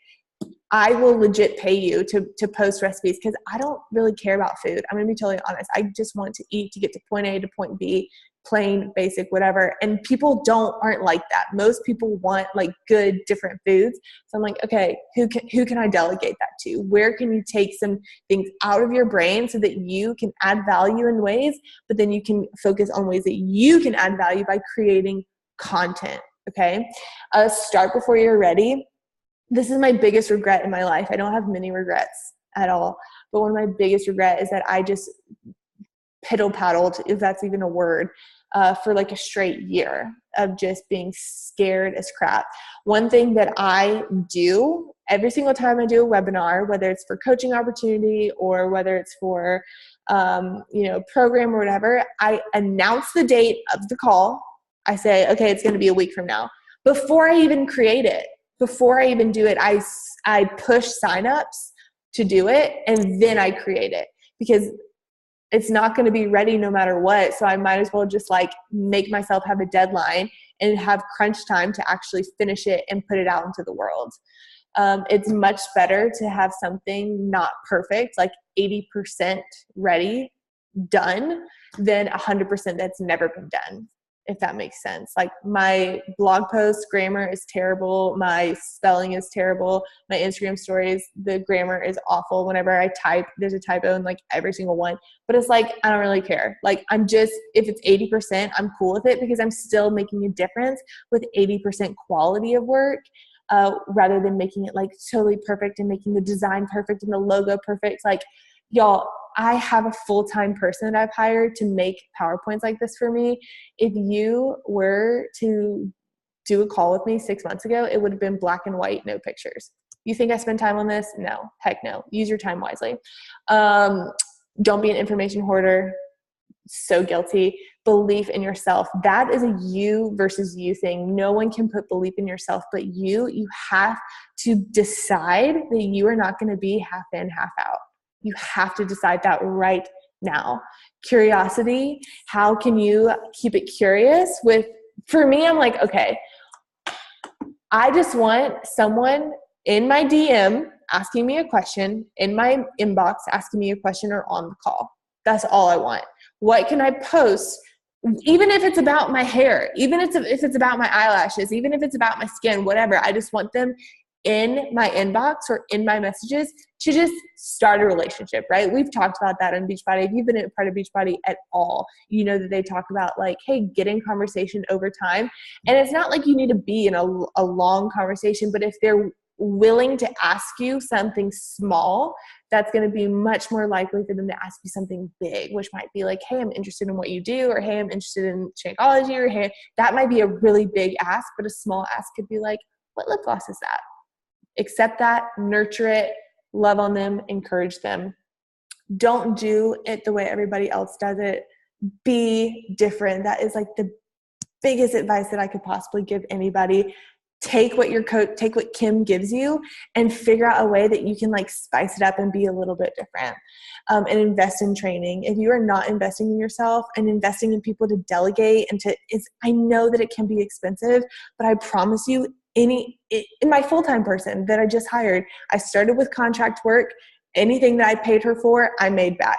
I will legit pay you to post recipes, because I don't really care about food. I'm going to be totally honest. I just want to eat to get to point A to point B, plain, basic, whatever. And people aren't like that. Most people want like good, different foods. So I'm like, okay, who can I delegate that to? Where can you take some things out of your brain so that you can add value in ways, but then you can focus on ways that you can add value by creating content, okay? Start before you're ready. This is my biggest regret in my life. I don't have many regrets at all, but one of my biggest regrets is that I just piddle-paddled, if that's even a word, for like a straight year of just being scared as crap. One thing that I do every single time I do a webinar, whether it's for coaching opportunity or whether it's for program or whatever, I announce the date of the call. I say, okay, it's going to be a week from now. Before I even create it, before I even do it, I push signups to do it, and then I create it, because it's not going to be ready no matter what. So I might as well just like make myself have a deadline and have crunch time to actually finish it and put it out into the world. It's much better to have something not perfect, like 80% ready, done, than 100% that's never been done, if that makes sense. Like, my blog post grammar is terrible. My spelling is terrible. My Instagram stories, the grammar is awful. Whenever I type, there's a typo in like every single one. But it's like, I don't really care. Like, if it's 80%, I'm cool with it, because I'm still making a difference with 80% quality of work, rather than making it like totally perfect and making the design perfect and the logo perfect. Like, y'all, I have a full-time person that I've hired to make PowerPoints like this for me. If you were to do a call with me 6 months ago, it would have been black and white, no pictures. You think I spend time on this? No, heck no. Use your time wisely. Don't be an information hoarder. So guilty. Belief in yourself. That is a you versus you thing. No one can put belief in yourself but you. You have to decide that you are not going to be half in, half out. You have to decide that right now. Curiosity. How can you keep it curious? For me, I'm like, okay, I just want someone in my DM asking me a question, in my inbox asking me a question, or on the call. That's all I want. What can I post? Even if it's about my hair, even if it's about my eyelashes, even if it's about my skin, whatever. I just want them in my inbox or in my messages to just start a relationship, right? We've talked about that on Beachbody. If you've been a part of Beachbody at all, you know that they talk about like, hey, get in conversation over time. And it's not like you need to be in a long conversation, but if they're willing to ask you something small, that's going to be much more likely for them to ask you something big, which might be like, hey, I'm interested in what you do, or hey, I'm interested in Shakeology, or hey, that might be a really big ask, but a small ask could be like, what lip gloss is that? Accept that, nurture it, love on them, encourage them. Don't do it the way everybody else does it. Be different. That is like the biggest advice that I could possibly give anybody. Take what Kim gives you and figure out a way that you can like spice it up and be a little bit different, and invest in training. If you are not investing in yourself and investing in people to delegate I know that it can be expensive, but I promise you, in my full-time person that I just hired, I started with contract work. Anything that I paid her for, I made back.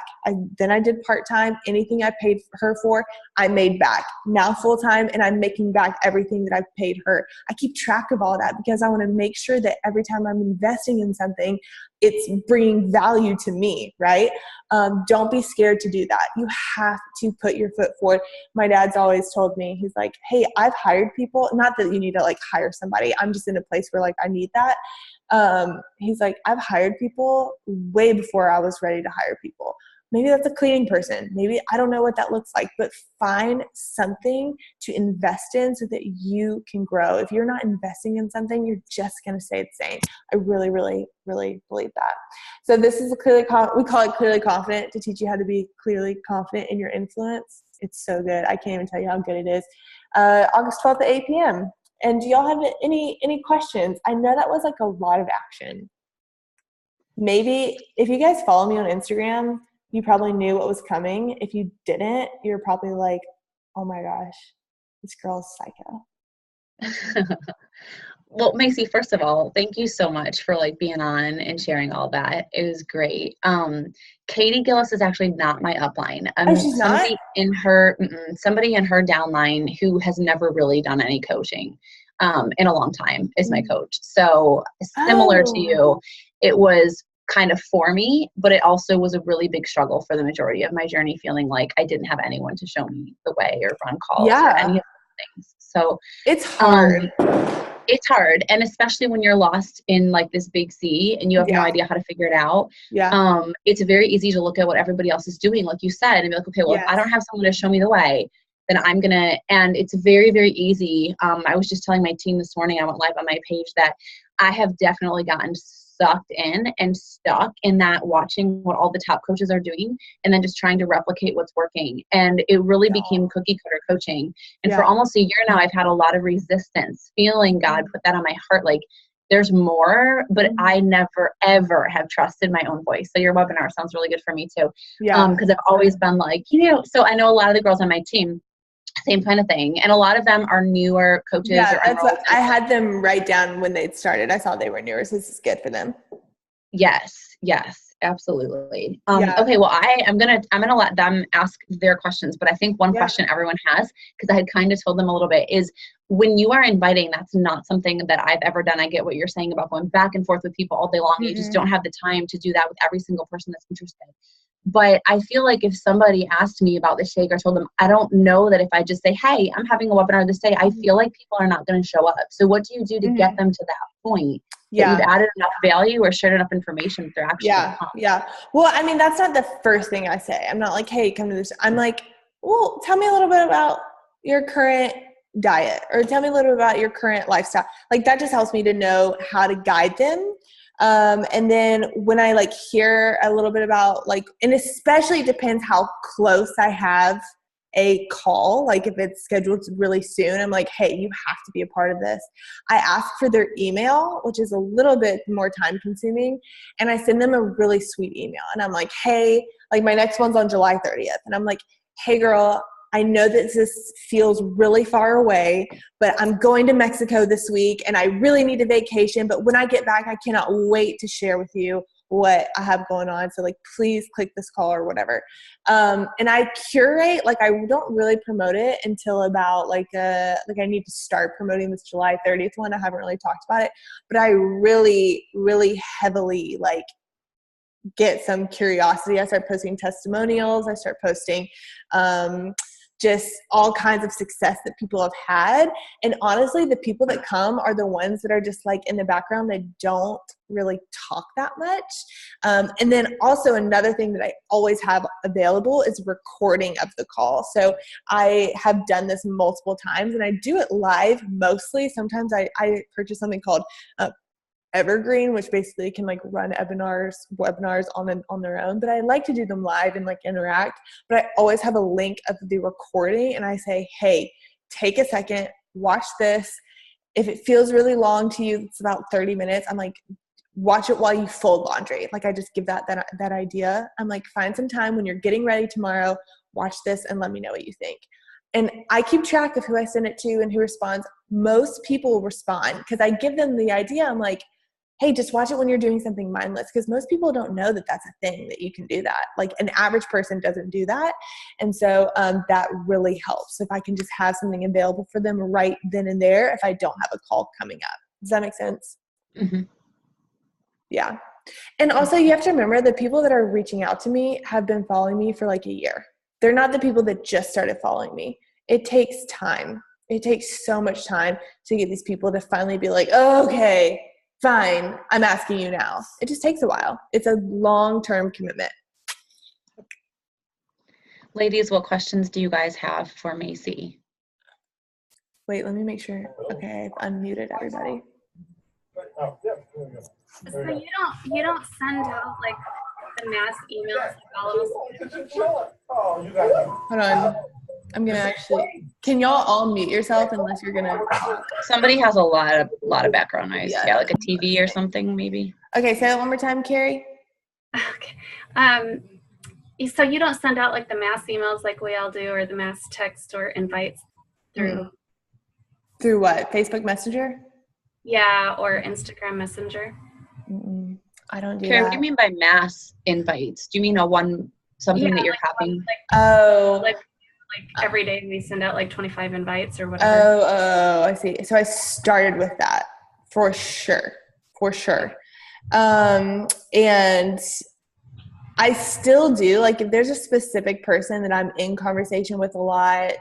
Then I did part-time. Anything I paid her for, I made back. Now full-time, and I'm making back everything that I've paid her. I keep track of all that because I want to make sure that every time I'm investing in something, it's bringing value to me, right? Don't be scared to do that. You have to put your foot forward. My dad's always told me, he's like, hey, I've hired people. Not that you need to like hire somebody. I'm just in a place where like I need that. He's like, I've hired people way before I was ready to hire people. Maybe that's a cleaning person. Maybe I don't know what that looks like, but find something to invest in so that you can grow. If you're not investing in something, you're just going to stay the same. I really, really, really believe that. So this is we call it Clearly Confident, to teach you how to be clearly confident in your influence. It's so good. I can't even tell you how good it is. August 12th at 8 p.m. And do y'all have any questions? I know that was like a lot of action. Maybe if you guys follow me on Instagram, you probably knew what was coming. If you didn't, you're probably like, oh my gosh, this girl's psycho. Well, Macy, first of all, thank you so much for like being on and sharing all that. It was great. Katie Gillis is actually not my upline. She's somebody not? somebody in her downline who has never really done any coaching in a long time is my coach. So similar to you, it was kind of for me, but it also was a really big struggle for the majority of my journey, feeling like I didn't have anyone to show me the way or run calls or any of those things. So it's hard. It's hard. And especially when you're lost in like this big sea and you have no idea how to figure it out. It's very easy to look at what everybody else is doing, like you said, and be like, okay, well, if I don't have someone to show me the way, then I'm going to, and it's very, very easy. I was just telling my team this morning, I went live on my page, that I have definitely gotten sucked in and stuck in that, watching what all the top coaches are doing and then just trying to replicate what's working. And it really became cookie cutter coaching. And for almost a year now, I've had a lot of resistance, feeling God put that on my heart. Like there's more, but I never, ever have trusted my own voice. So your webinar sounds really good for me too. Because I've always been like, so I know a lot of the girls on my team, same kind of thing. And a lot of them are newer coaches. Yeah, that's what I had them write down when they'd started. I saw they were newer, so this is good for them. Yes, absolutely. Okay, well, I'm gonna let them ask their questions, but I think one question everyone has, because I had kind of told them a little bit, is when you are inviting, that's not something that I've ever done. I get what you're saying about going back and forth with people all day long. You just don't have the time to do that with every single person that's interested. But I feel like if somebody asked me about the shake, or told them, I don't know that if I just say, hey, I'm having a webinar this day, I feel like people are not going to show up. So what do you do to get them to that point? That you've added enough value or shared enough information that they're actually going to come? Well, I mean, that's not the first thing I say. I'm not like, hey, come to this. I'm like, well, tell me a little bit about your current diet, or tell me a little bit about your current lifestyle. Like that just helps me to know how to guide them. And then when I like hear a little bit about like, and especially it depends how close I have a call, like if it's scheduled really soon, I'm like, hey, you have to be a part of this. I ask for their email, which is a little bit more time consuming. And I send them a really sweet email. And I'm like, hey, like my next one's on July 30th. And I'm like, hey girl, I know that this feels really far away, but I'm going to Mexico this week and I really need a vacation. But when I get back, I cannot wait to share with you what I have going on. So like, please click this call or whatever. And I curate, like I don't really promote it until about like I need to start promoting this July 30th one. I haven't really talked about it, but I really, really heavily like get some curiosity. I start posting testimonials. I start posting, just all kinds of success that people have had. And honestly, the people that come are the ones that are just like in the background. They don't really talk that much. And then also another thing that I always have available is recording of the call. So I have done this multiple times and I do it live mostly. Sometimes I purchase something called evergreen, which basically can like run webinars on their own, but I like to do them live and like interact. But I always have a link of the recording, and I say, hey, take a second, watch this. If it feels really long to you, it's about 30 minutes. I'm like, watch it while you fold laundry. Like, I just give that idea. I'm like, find some time when you're getting ready tomorrow, watch this and let me know what you think. And I keep track of who I send it to and who responds. Most people respond because I give them the idea. I'm like, hey, just watch it when you're doing something mindless, because most people don't know that that's a thing, that you can do that. Like, an average person doesn't do that. And so that really helps if I can just have something available for them right then and there if I don't have a call coming up. Does that make sense? Mm-hmm. Yeah. And also, you have to remember, the people that are reaching out to me have been following me for like a year. They're not the people that just started following me. It takes time. It takes so much time to get these people to finally be like, oh, okay, fine, I'm asking you now. It just takes a while. It's a long-term commitment. Ladies, what questions do you guys have for Macy? Wait, let me make sure. Okay, I've unmuted everybody. So you don't send out like the mass emails like all of us? Hold on. I'm gonna actually. Can y'all all mute yourself unless you're gonna talk? Somebody has a lot of background noise. Yeah, like a TV or something maybe. Okay, say that one more time, Carrie. Okay. So you don't send out like the mass emails like we all do, or the mass text or invites through? Through what? Facebook Messenger? Yeah, or Instagram Messenger. I don't do Carrie, that. what do you mean by mass invites? Do you mean something that you're having? Like every day we send out like 25 invites or whatever. Oh, I see. So I started with that for sure. And I still do, like, if there's a specific person that I'm in conversation with a lot,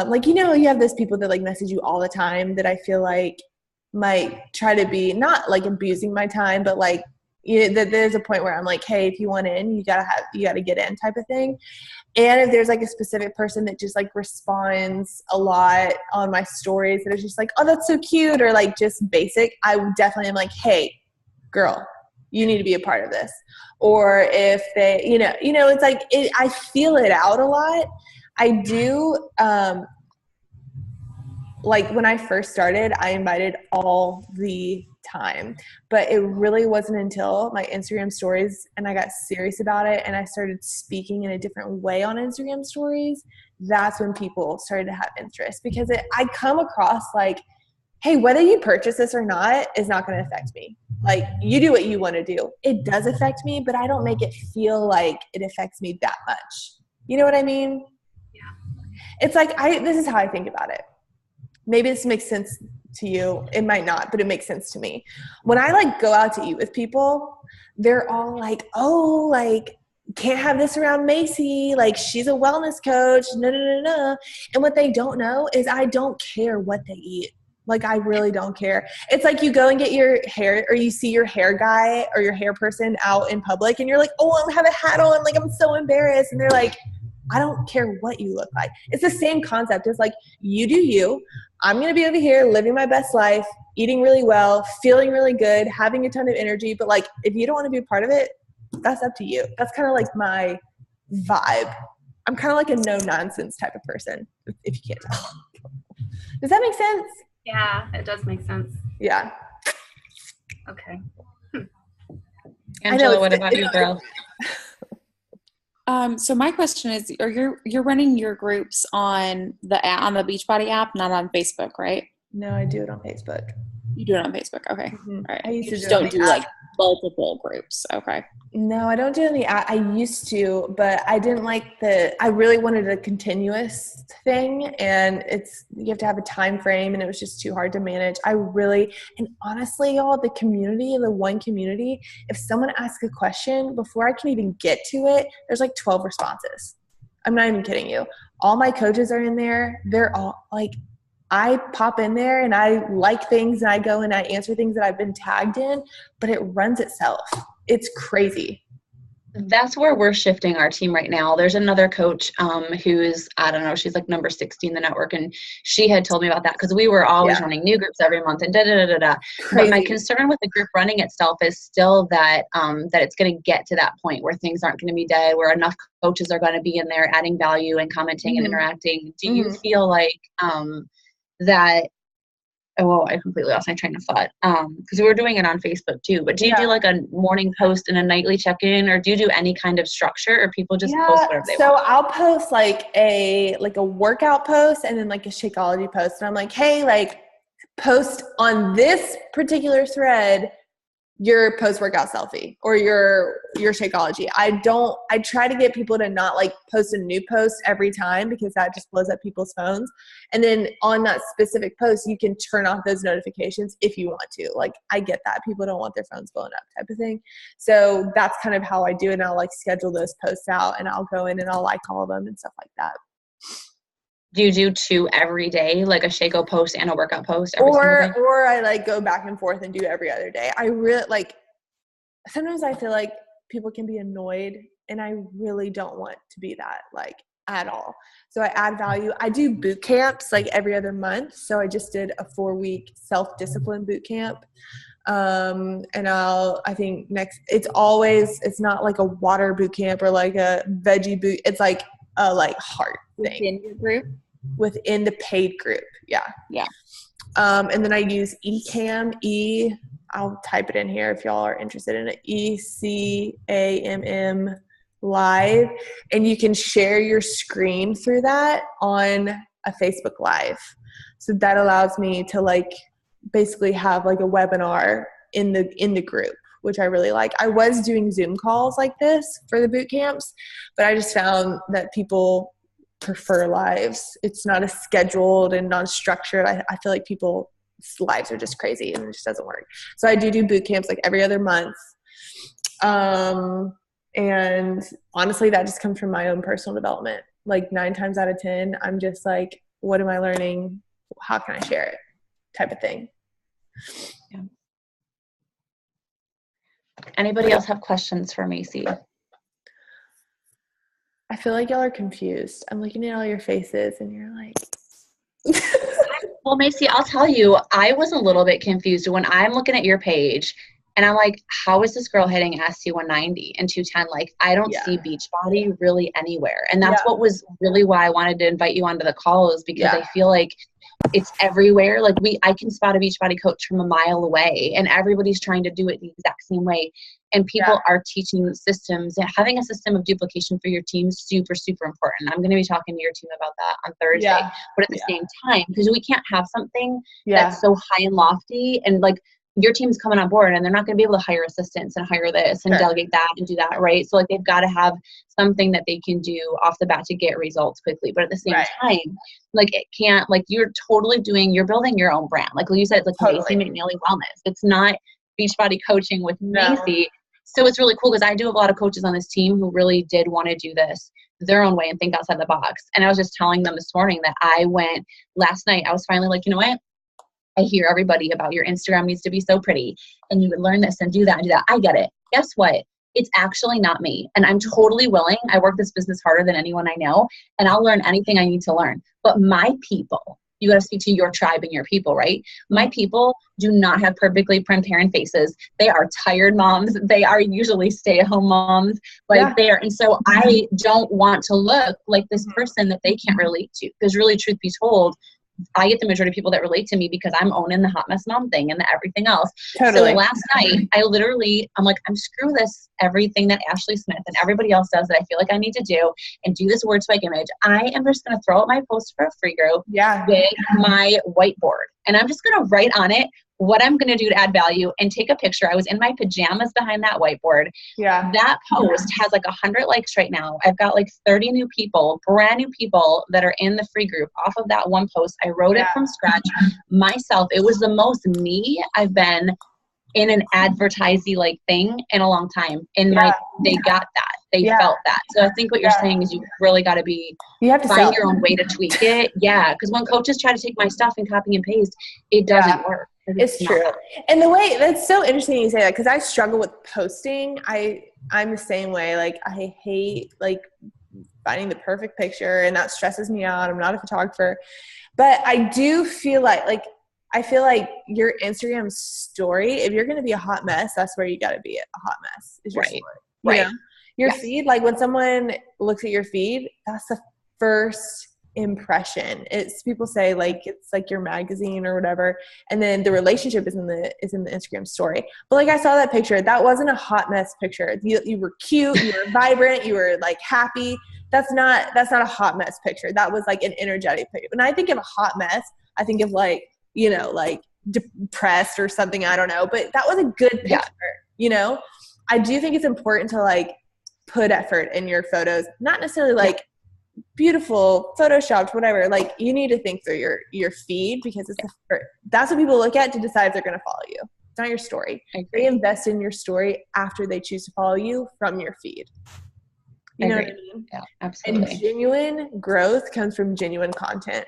like, you have those people that like message you all the time that I feel like might try to be not like abusing my time, but like, there's a point where I'm like, hey, if you want in, you gotta get in type of thing. And if there's like a specific person that just like responds a lot on my stories that is just like, oh, that's so cute, or like just basic, I definitely am like, hey, girl, you need to be a part of this. Or if they, it's like, I feel it out a lot. I do, like when I first started, I invited all the time, but it really wasn't until my Instagram stories and I got serious about it and I started speaking in a different way on Instagram stories, that's when people started to have interest, because I come across like, hey, whether you purchase this or not is not going to affect me. Like, you do what you want to do. It does affect me, but I don't make it feel like it affects me that much. You know what I mean? Yeah. It's like, this is how I think about it. Maybe this makes sense to you. It might not, but it makes sense to me. When I like go out to eat with people, they're all like, oh, like, can't have this around Macy. Like, she's a wellness coach. No. And what they don't know is I don't care what they eat. Like, I really don't care. It's like you go and get your hair, or you see your hair guy or your hair person out in public and you're like, oh, I have a hat on. Like, I'm so embarrassed. And they're like, I don't care what you look like. It's the same concept. It's like, you do you. I'm going to be over here living my best life, eating really well, feeling really good, having a ton of energy. But like, if you don't want to be a part of it, that's up to you. That's kind of like my vibe. I'm kind of like a no nonsense type of person, if you can't tell. Does that make sense? Yeah, it does make sense. Yeah. Okay. Angela, what about you, girl? So my question is, you're running your groups on the Beachbody app, not on Facebook, right? No, I do it on Facebook. You do it on Facebook. Okay. Mm-hmm. All right. I used you to just don't do like multiple groups. Okay. No, I don't do it on the app. I used to, but I didn't like I really wanted a continuous thing, and you have to have a time frame, and it was just too hard to manage. And honestly, y'all, the one community, if someone asks a question, before I can even get to it, there's like 12 responses. I'm not even kidding you. All my coaches are in there. They're all like, I pop in there and I like things and I go and I answer things that I've been tagged in, but it runs itself. It's crazy. That's where we're shifting our team right now. There's another coach who's, I don't know, she's like number 60 in the network. And she had told me about that because we were always running new groups every month and da-da-da-da-da. But my concern with the group running itself is still that that it's going to get to that point where things aren't going to be dead, where enough coaches are going to be in there adding value and commenting and interacting. Do you feel like that oh, I completely lost my train of thought. Because we were doing it on Facebook too. But do you do like a morning post and a nightly check-in, or do you do any kind of structure, or people just post whatever they want? So I'll post like a workout post and then like a Shakeology post. And I'm like, hey, like post on this particular thread your post-workout selfie or your Shakeology. I try to get people to not like post a new post every time because that just blows up people's phones. And then on that specific post, you can turn off those notifications if you want to. Like, I get that. People don't want their phones blown up type of thing. So that's kind of how I do it. And I'll like schedule those posts out and I'll go in and I'll like all of them and stuff like that. Do you do 2 every day, like a Shako post and a workout post every single day? Or I like go back and forth and do every other day. I really like, sometimes I feel like people can be annoyed and I really don't want to be that like at all. So I add value. I do boot camps like every other month. So I just did a 4-week self-discipline boot camp. And I think next, it's not like a water boot camp or like a veggie boot. It's like a like heart thing. Within your group? Within the paid group. Yeah. And then I use Ecamm, I'll type it in here if y'all are interested in it, ECAMM Live. And you can share your screen through that on a Facebook Live. So that allows me to like basically have like a webinar in the group, which I really like. I was doing Zoom calls like this for the boot camps, but I just found that people prefer lives. It's not as scheduled and non-structured. I feel like people's lives are just crazy and it just doesn't work. So I do boot camps like every other month. And honestly, that just comes from my own personal development. Like 9 times out of 10, I'm just like, what am I learning? How can I share it? Type of thing. Yeah. Anybody else have questions for Macy? I feel like y'all are confused. I'm looking at all your faces and you're like. Well, Macy, I'll tell you, I was a little bit confused when I'm looking at your page and I'm like, how is this girl hitting SC 190 and 210? Like, I don't see Beachbody really anywhere. And that's what was really why I wanted to invite you onto the call, is because I feel like it's everywhere. Like I can spot a Beachbody coach from a mile away and everybody's trying to do it the exact same way. And people are teaching systems, and having a system of duplication for your team is super, super important. I'm going to be talking to your team about that on Thursday. Yeah. But at the same time, because we can't have something that's so high and lofty, and like your team's coming on board and they're not going to be able to hire assistants and hire this and delegate that and do that, right? So like they've got to have something that they can do off the bat to get results quickly. But at the same time, like it can't, like you're building your own brand. Like you said, it's like Macy McNeely Wellness. It's not Beachbody Coaching with Macy. So it's really cool because I do have a lot of coaches on this team who really did want to do this their own way and think outside the box. And I was just telling them this morning that last night, I was finally like, you know what? I hear everybody about your Instagram needs to be so pretty and you would learn this and do that and do that. I get it. Guess what? It's actually not me. And I'm totally willing. I work this business harder than anyone I know, and I'll learn anything I need to learn. But my people, you got to speak to your tribe and your people, right? My people do not have perfectly transparent faces. They are tired moms. They are usually stay-at-home moms. They are. And so I don't want to look like this person that they can't relate to. Because really, truth be told, I get the majority of people that relate to me because I'm owning the hot mess mom thing and the everything else. Totally. So last night, I'm like, I'm screw this, everything that Ashley Smith and everybody else does that I feel like I need to do and do this word spike image. I am just going to throw up my post for a free group with my whiteboard. And I'm just going to write on it what I'm going to do to add value and take a picture. I was in my pajamas behind that whiteboard. Yeah. That post has like 100 likes right now. I've got like 30 new people, brand new people that are in the free group off of that one post. I wrote it from scratch myself. It was the most me I've been in an advertising like thing in a long time. And they got that. They felt that. So I think what you're saying is you really got to find your own way to tweak it. Yeah. Because when coaches try to take my stuff and copy and paste, it doesn't work. It's true. And the way that's so interesting you say that, because I struggle with posting. I'm the same way. Like I hate like finding the perfect picture, and that stresses me out. I'm not a photographer, but I do feel like I feel like your Instagram story, if you're going to be a hot mess, that's where you got to be a hot mess is your story. You know? Your feed, like when someone looks at your feed, that's the first impression. It's people say like it's like your magazine or whatever, and then the relationship is in the Instagram story. But like I saw that picture, that wasn't a hot mess picture. You were cute, you were vibrant, you were like happy. That's not a hot mess picture. That was like an energetic picture. When I think of a hot mess, I think of like, you know, like depressed or something, I don't know, but that was a good picture. You know, I do think it's important to like put effort in your photos, not necessarily like beautiful photoshopped, whatever. Like you need to think through your feed, because it's that's what people look at to decide if they're going to follow you. It's not your story. They invest in your story after they choose to follow you from your feed. You know what I mean? Yeah, absolutely. And genuine growth comes from genuine content.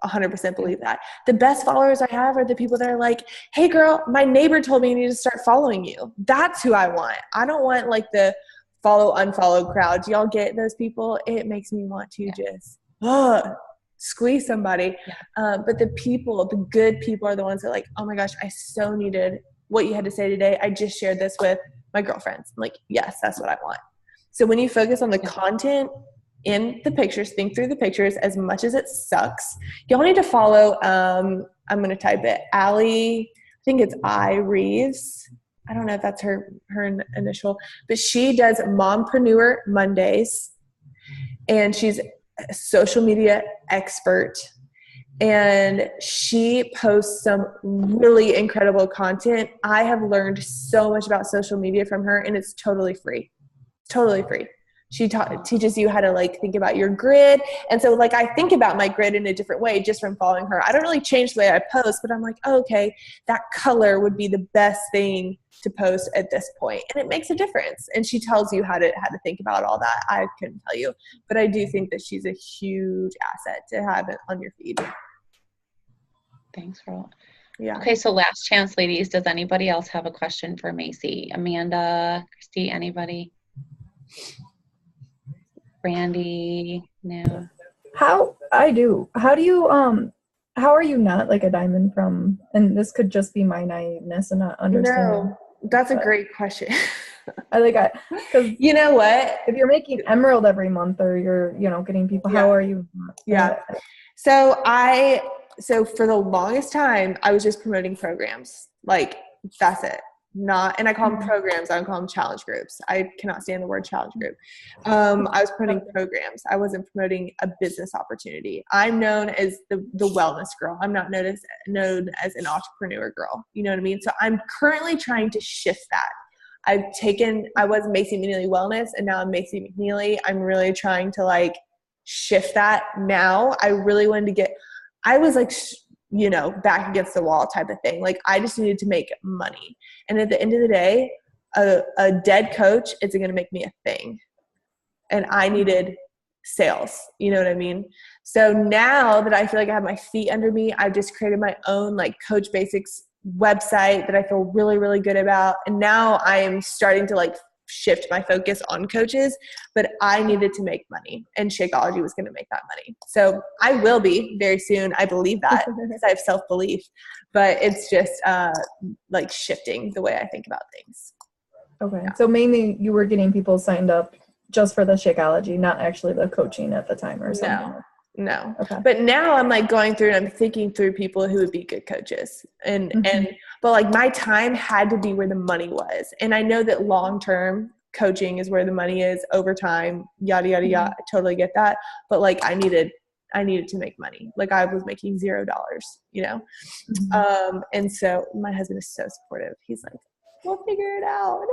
100% believe that. The best followers I have are the people that are like, hey girl, my neighbor told me you need to start following you. That's who I want. I don't want like the follow, unfollow crowd. Do y'all get those people? It makes me want to just squeeze somebody. But the good people are the ones that are like, oh my gosh, I so needed what you had to say today. I just shared this with my girlfriends. I'm like, yes, that's what I want. So when you focus on the content in the pictures, think through the pictures as much as it sucks. Y'all need to follow, I'm going to type it, Allie, I think it's I Reeves. I don't know if that's her initial, but she does Mompreneur Mondays, and she's a social media expert, and she posts some really incredible content. I have learned so much about social media from her, and it's totally free. Totally free. She teaches you how to like think about your grid. And so like I think about my grid in a different way just from following her. I don't really change the way I post, but I'm like, oh, okay, that color would be the best thing to post at this point. And it makes a difference. And she tells you how to think about all that. I couldn't tell you, but I do think that she's a huge asset to have it on your feed. Thanks, Ro. Yeah. Okay, so last chance, ladies. Does anybody else have a question for Macy? Amanda, Christy, anybody? Brandy, no. How do you how are you not like a diamond from, and this could just be my naiveness and not understanding. No, that's a great question. Because you know what? If you're making emerald every month, or you're, getting people, how are you? So for the longest time, I was just promoting programs. Like that's it. And I call them programs. I don't call them challenge groups. I cannot stand the word challenge group. I was promoting programs. I wasn't promoting a business opportunity. I'm known as the wellness girl. I'm not known as an entrepreneur girl. You know what I mean? So I'm currently trying to shift that. I was Macy McNeely Wellness, and now I'm Macy McNeely. I'm really trying to like shift that now. I really wanted to I was like, back against the wall type of thing. Like I just needed to make money. And at the end of the day, a dead coach isn't going to make me a thing. And I needed sales. You know what I mean? So now that I feel like I have my feet under me, I've just created my own like Coach Basics website that I feel really, really good about. And now I am starting to like shift my focus on coaches, but I needed to make money, and Shakeology was going to make that money. So I will be very soon. I believe that because I have self-belief, but it's just like shifting the way I think about things. Okay. Yeah. So mainly you were getting people signed up just for the Shakeology, not actually the coaching at the time or something. No. Okay. But now I'm like going through and I'm thinking through people who would be good coaches, but like my time had to be where the money was. And I know that long-term coaching is where the money is, over time, yada, yada, yada. I totally get that. But like I needed to make money. Like I was making $0, and so my husband is so supportive. He's like, we'll figure it out. And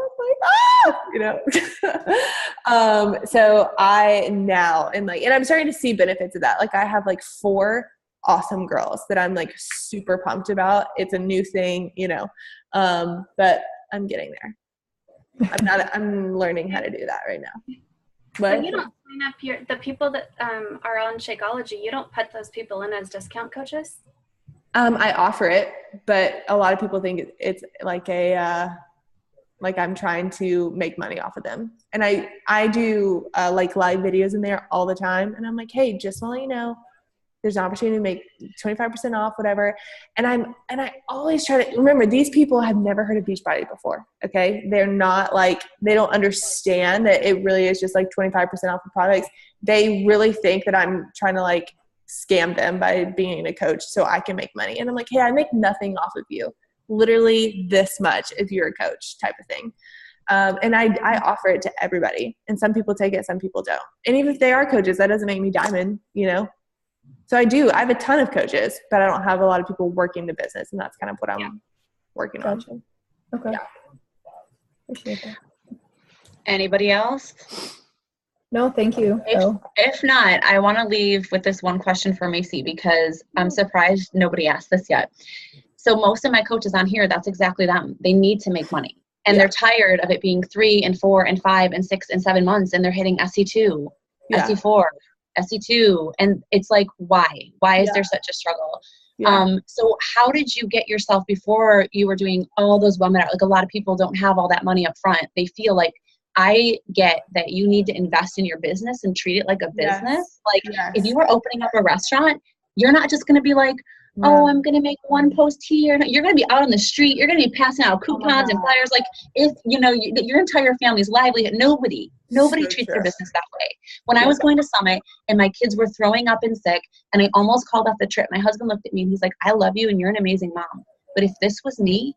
I'm like, so I now am like, and I'm starting to see benefits of that. Like I have like 4 awesome girls that I'm like super pumped about. It's a new thing, but I'm getting there. I'm learning how to do that right now. But you don't sign up the people that are on Shakeology, you don't put those people in as discount coaches? I offer it, but a lot of people think it's like like I'm trying to make money off of them. And I do like live videos in there all the time. And I'm like, hey, just want to let you know, there's an opportunity to make 25% off, whatever. And I always try to remember, these people have never heard of Beachbody before. Okay. They're not like, they don't understand that it really is just like 25% off the products. They really think that I'm trying to like scam them by being a coach so I can make money. And I'm like, hey, I make nothing off of you. Literally this much if you're a coach type of thing. And I offer it to everybody. And some people take it, some people don't. And even if they are coaches, that doesn't make me diamond, you know? So I have a ton of coaches, but I don't have a lot of people working the business. And that's kind of what I'm working on. Okay. Yeah. Appreciate that. Anybody else? No, thank you. If not, I want to leave with this one question for Macy, because I'm surprised nobody asked this yet. So most of my coaches on here, that's exactly them. They need to make money. And they're tired of it being 3 and 4 and 5 and 6 and 7 months, and they're hitting SC2, SC4, SC2. And it's like, why? Why is there such a struggle? So how did you get yourself before you were doing all those webinars? Like, a lot of people don't have all that money up front. They feel like, I get that you need to invest in your business and treat it like a business. Like if you were opening up a restaurant, you're not just going to be like, oh, I'm going to make one post here. No, you're going to be out on the street. You're going to be passing out coupons and flyers. Like, if, you know, your entire family's livelihood, nobody treats their business that way. When I was going to Summit and my kids were throwing up and sick and I almost called off the trip, my husband looked at me and he's like, I love you and you're an amazing mom. But if this was me,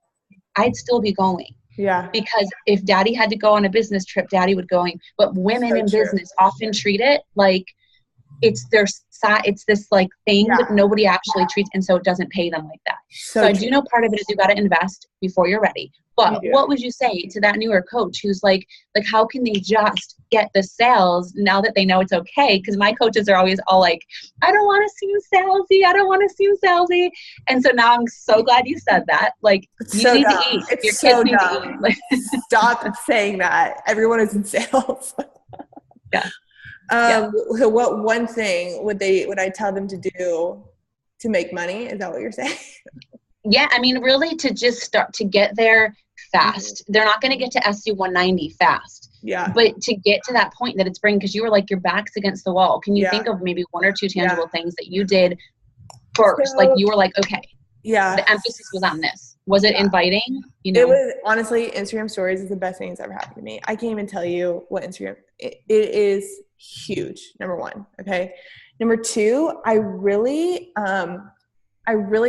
I'd still be going. Yeah. Because if daddy had to go on a business trip, daddy would going. But women in business often treat it like it's this like thing that nobody actually treats. And so it doesn't pay them like that. So I do know part of it is you got to invest before you're ready. But what would you say to that newer coach who's like how can they just get the sales now that they know it's okay? Because my coaches are always all like, I don't want to seem salesy. I don't want to seem salesy. And so now I'm so glad you said that. Like, you need to eat. Your kids need to eat. Stop saying that. Everyone is in sales. So what one thing would I tell them to do to make money? Is that what you're saying? Yeah, I mean, really to just start to get there fast. They're not going to get to SC 190 fast. Yeah. But to get to that point that it's bringing, because you were like, your back's against the wall. Can you think of maybe 1 or 2 tangible things that you did first? So, like you were like, okay. Yeah. The emphasis was on this. Was it inviting? You know? It was, honestly, Instagram stories is the best thing that's ever happened to me. I can't even tell you what Instagram, it is huge. Number 1. Okay. Number 2, I really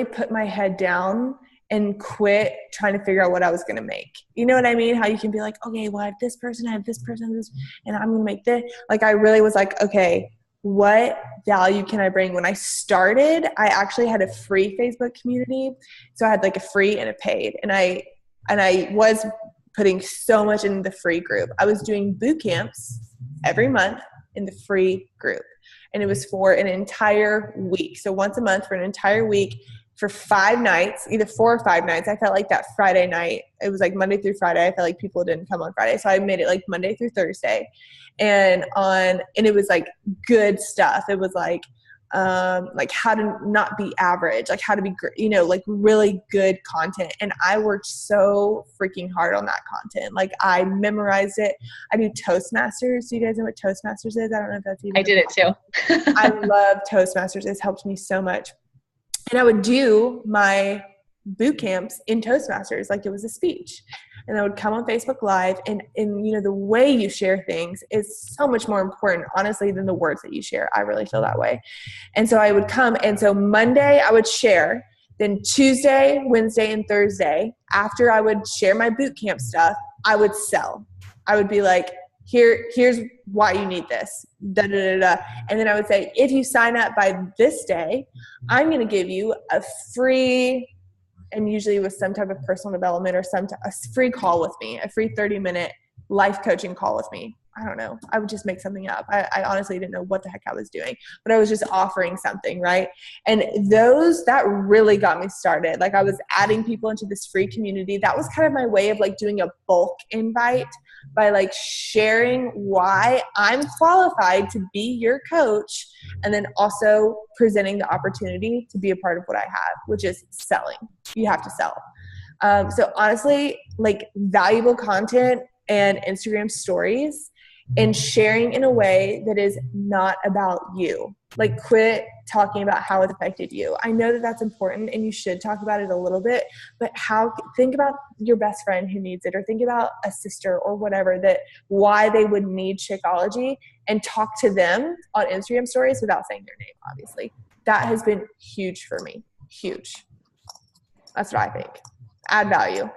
put my head down and quit trying to figure out what I was going to make. You know what I mean? How you can be like, okay, well, I have this person, and I'm going to make this. Like, I really was like, okay, what value can I bring? When I started, I actually had a free Facebook community. So I had like a free and a paid. And I was putting so much in the free group. I was doing boot camps every month in the free group. And it was for an entire week. So once a month for an entire week for 5 nights, either 4 or 5 nights. I felt like that Friday night, it was like Monday through Friday. I felt like people didn't come on Friday. So I made it like Monday through Thursday. And it was like good stuff. It was like how to not be average, like how to be, like really good content. And I worked so freaking hard on that content. Like I memorized it. I do Toastmasters. Do you guys know what Toastmasters is? I don't know if that's even. I did it too. I love Toastmasters. It's helped me so much. And I would do my boot camps in Toastmasters like it was a speech. And I would come on Facebook Live, and the way you share things is so much more important, honestly, than the words that you share. I really feel that way. And so I would come, and so Monday I would share. Then Tuesday, Wednesday, and Thursday, after I would share my boot camp stuff, I would sell. I would be like, here's why you need this. Da, da, da, da. And then I would say, if you sign up by this day, I'm going to give you a free, and usually with some type of personal development or a free call with me, a free 30-minute life coaching call with me. I don't know. I would just make something up. I honestly didn't know what the heck I was doing, but I was just offering something, right? And that really got me started. Like I was adding people into this free community. That was kind of my way of like doing a bulk invite by like sharing why I'm qualified to be your coach, and then also presenting the opportunity to be a part of what I have, which is selling. You have to sell. So honestly, like valuable content and Instagram stories, and sharing in a way that is not about you. Like quit talking about how it affected you. I know that that's important and you should talk about it a little bit, but think about your best friend who needs it, or think about a sister or whatever, that why they would need Shakeology, and talk to them on Instagram stories without saying their name, obviously. That has been huge for me. Huge. That's what I think. Add value.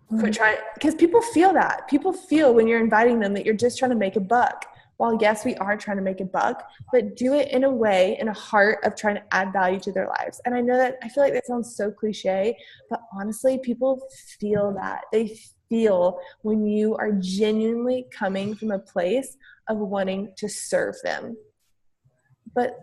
Quit trying, because people feel that. People feel when you're inviting them that you're just trying to make a buck. While yes, we are trying to make a buck, but do it in a way, in a heart of trying to add value to their lives. And I know that, I feel like that sounds so cliche, but honestly, people feel that. They feel when you are genuinely coming from a place of wanting to serve them. But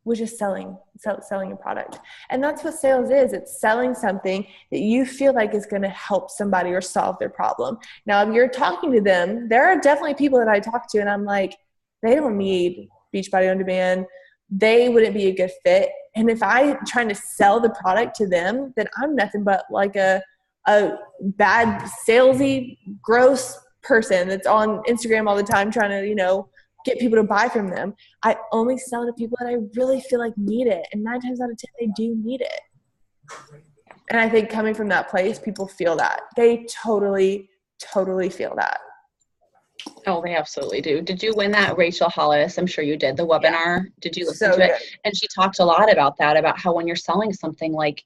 which is selling a product. And that's what sales is. It's selling something that you feel like is going to help somebody or solve their problem. Now, if you're talking to them, there are definitely people that I talk to and I'm like, they don't need Beachbody On Demand. They wouldn't be a good fit. And if I'm trying to sell the product to them, then I'm nothing but like a bad salesy, gross person that's on Instagram all the time trying to, get people to buy from them. I only sell to people that I really feel like need it. And 9 times out of 10, they do need it. And I think coming from that place, people feel that. They totally, totally feel that. Oh, they absolutely do. Did you win that Rachel Hollis? I'm sure you did, the webinar. Yeah. Did you listen to it? Good. And she talked a lot about that, about how when you're selling something, like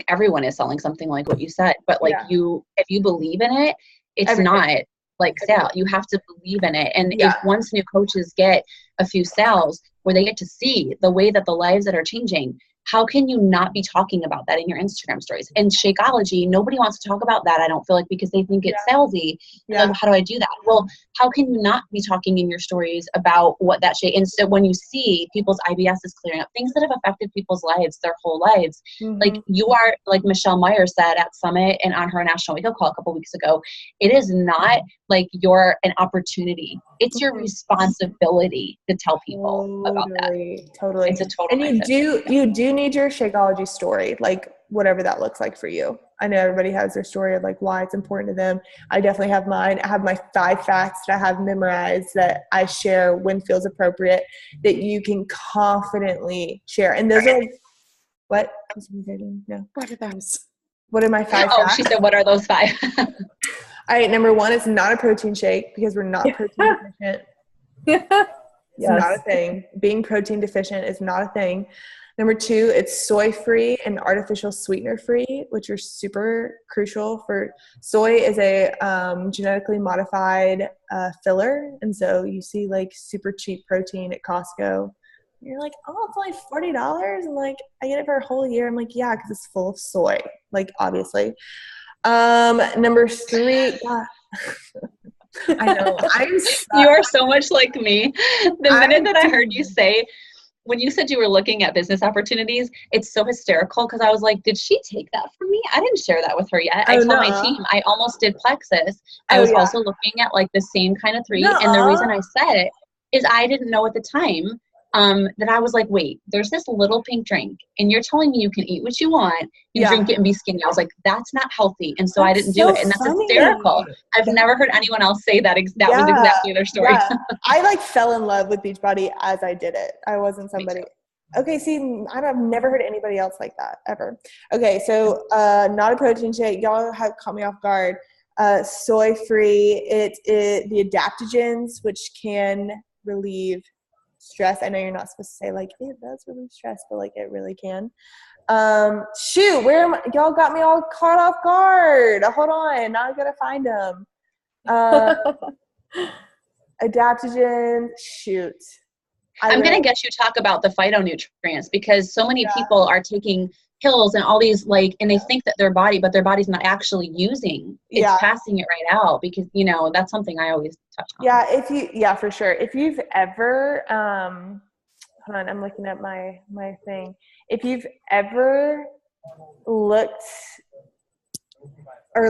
everyone is selling something like what you said, but if you believe in it, it's not like sale. You have to believe in it. And if once new coaches get a few sales where they get to see the way that the lives that are changing, how can you not be talking about that in your Instagram stories? And Shakeology, nobody wants to talk about that, I don't feel like, because they think it's salesy. Like, how do I do that? Well, how can you not be talking in your stories about what that shake? And so when you see people's IBS is clearing up, things that have affected people's lives, their whole lives, like you are, like Michelle Meyer said at Summit and on her National Wake Up Call a couple weeks ago, it is not like you're an opportunity. It's your responsibility to tell people about that. Totally. It's a total And you do need your Shakeology story, like whatever that looks like for you. I know everybody has their story of like why it's important to them. I definitely have mine. I have my 5 facts that I have memorized that I share when feels appropriate, that you can confidently share. And those are what? No. What are those? What are my 5 facts? Oh, she said, what are those 5? All right, number 1 is not a protein shake, because we're not protein deficient. It's not a thing. Being protein deficient is not a thing. Number 2, it's soy-free and artificial sweetener-free, which are super crucial for soy is a genetically modified filler. And so you see like super cheap protein at Costco. You're like, oh, it's only $40. And like, I get it for a whole year. I'm like, yeah, because it's full of soy, like obviously. Number 3, I know. You are so much like me. The minute that I heard you say, when you said you were looking at business opportunities, it's so hysterical because I was like, did she take that from me? I didn't share that with her yet. I told my team I almost did Plexus. I was also looking at like the same kind of 3. And the reason I said it is I didn't know at the time that I was like, wait, there's this little pink drink and you're telling me you can eat what you want, you drink it and be skinny. I was like, that's not healthy. And so I didn't do it. And that's hysterical. I've never heard anyone else say that. That was exactly their story. I like fell in love with Beachbody as I did it. I wasn't somebody. Okay, see, I've never heard anybody else like that ever. Okay, so not a protein shake. Y'all have caught me off guard. Soy-free. The adaptogens, which can relieve stress. I know you're not supposed to say like it does relieve stress, but like it really can. Shoot, where am I? Y'all got me all caught off guard. Hold on, now I gotta find them. Adaptogens. Shoot. I'm gonna get you talk about the phytonutrients because so many people are taking pills and all these and they think that their body's not actually using, it's passing it right out, because, that's something I always touch on. Yeah, for sure. If you've ever, hold on, I'm looking at my thing. If you've ever looked or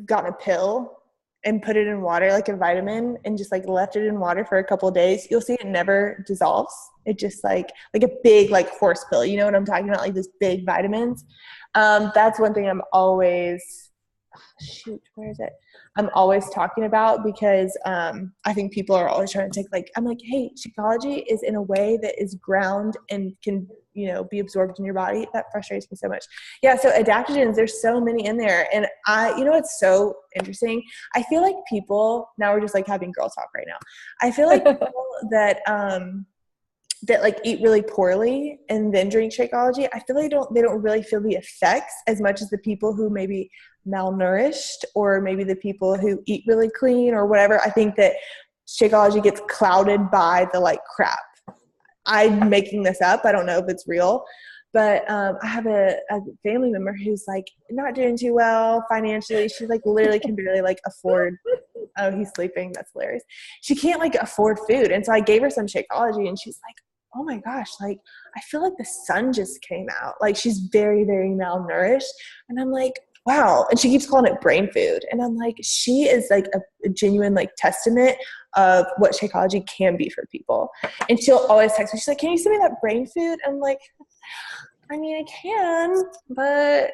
gotten a pill and put it in water, like a vitamin, and just left it in water for a couple of days, you'll see it never dissolves. It just like a big horse pill. You know what I'm talking about? Like those big vitamins. That's one thing I'm always, where is it? I'm always talking about, because I think people are always trying to take I'm like, hey, Shakeology is in a way that is ground and can, be absorbed in your body. That frustrates me so much. Yeah. So adaptogens, there's so many in there. And it's so interesting. I feel like people, now we're just having girl talk right now. I feel like people that eat really poorly and then drink Shakeology, I feel like they don't really feel the effects as much as the people who maybe malnourished, or maybe the people who eat really clean or whatever. I think that Shakeology gets clouded by the crap. I'm making this up. I don't know if it's real, but I have a family member who's not doing too well financially. She's literally can barely afford. Oh, he's sleeping. That's hilarious. She can't afford food. And so I gave her some Shakeology, and she's like, oh my gosh, I feel like the sun just came out. She's very, very malnourished. And I'm like, wow. And she keeps calling it brain food. And I'm like, she is a genuine testament of what Shakeology can be for people. And she'll always text me. She's like, can you send me that brain food? I'm like, I mean, I can, but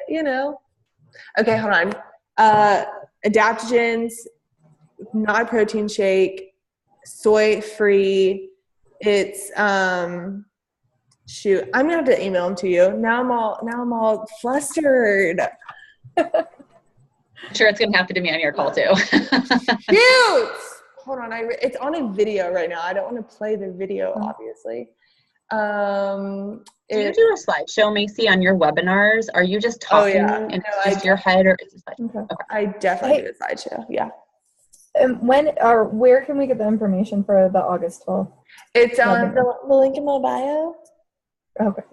Okay, hold on. Adaptogens, not a protein shake, soy free. It's I'm gonna have to email them to you. Now I'm all flustered. I'm sure it's gonna happen to me on your call too. Cute. Hold on, it's on a video right now. I don't want to play the video, obviously. Do you do a slideshow, Macy, on your webinars? Are you just talking and just your head, or is it okay. I definitely do a slideshow. Yeah. When or where can we get the information for the August 12th? It's on the link in my bio. Okay.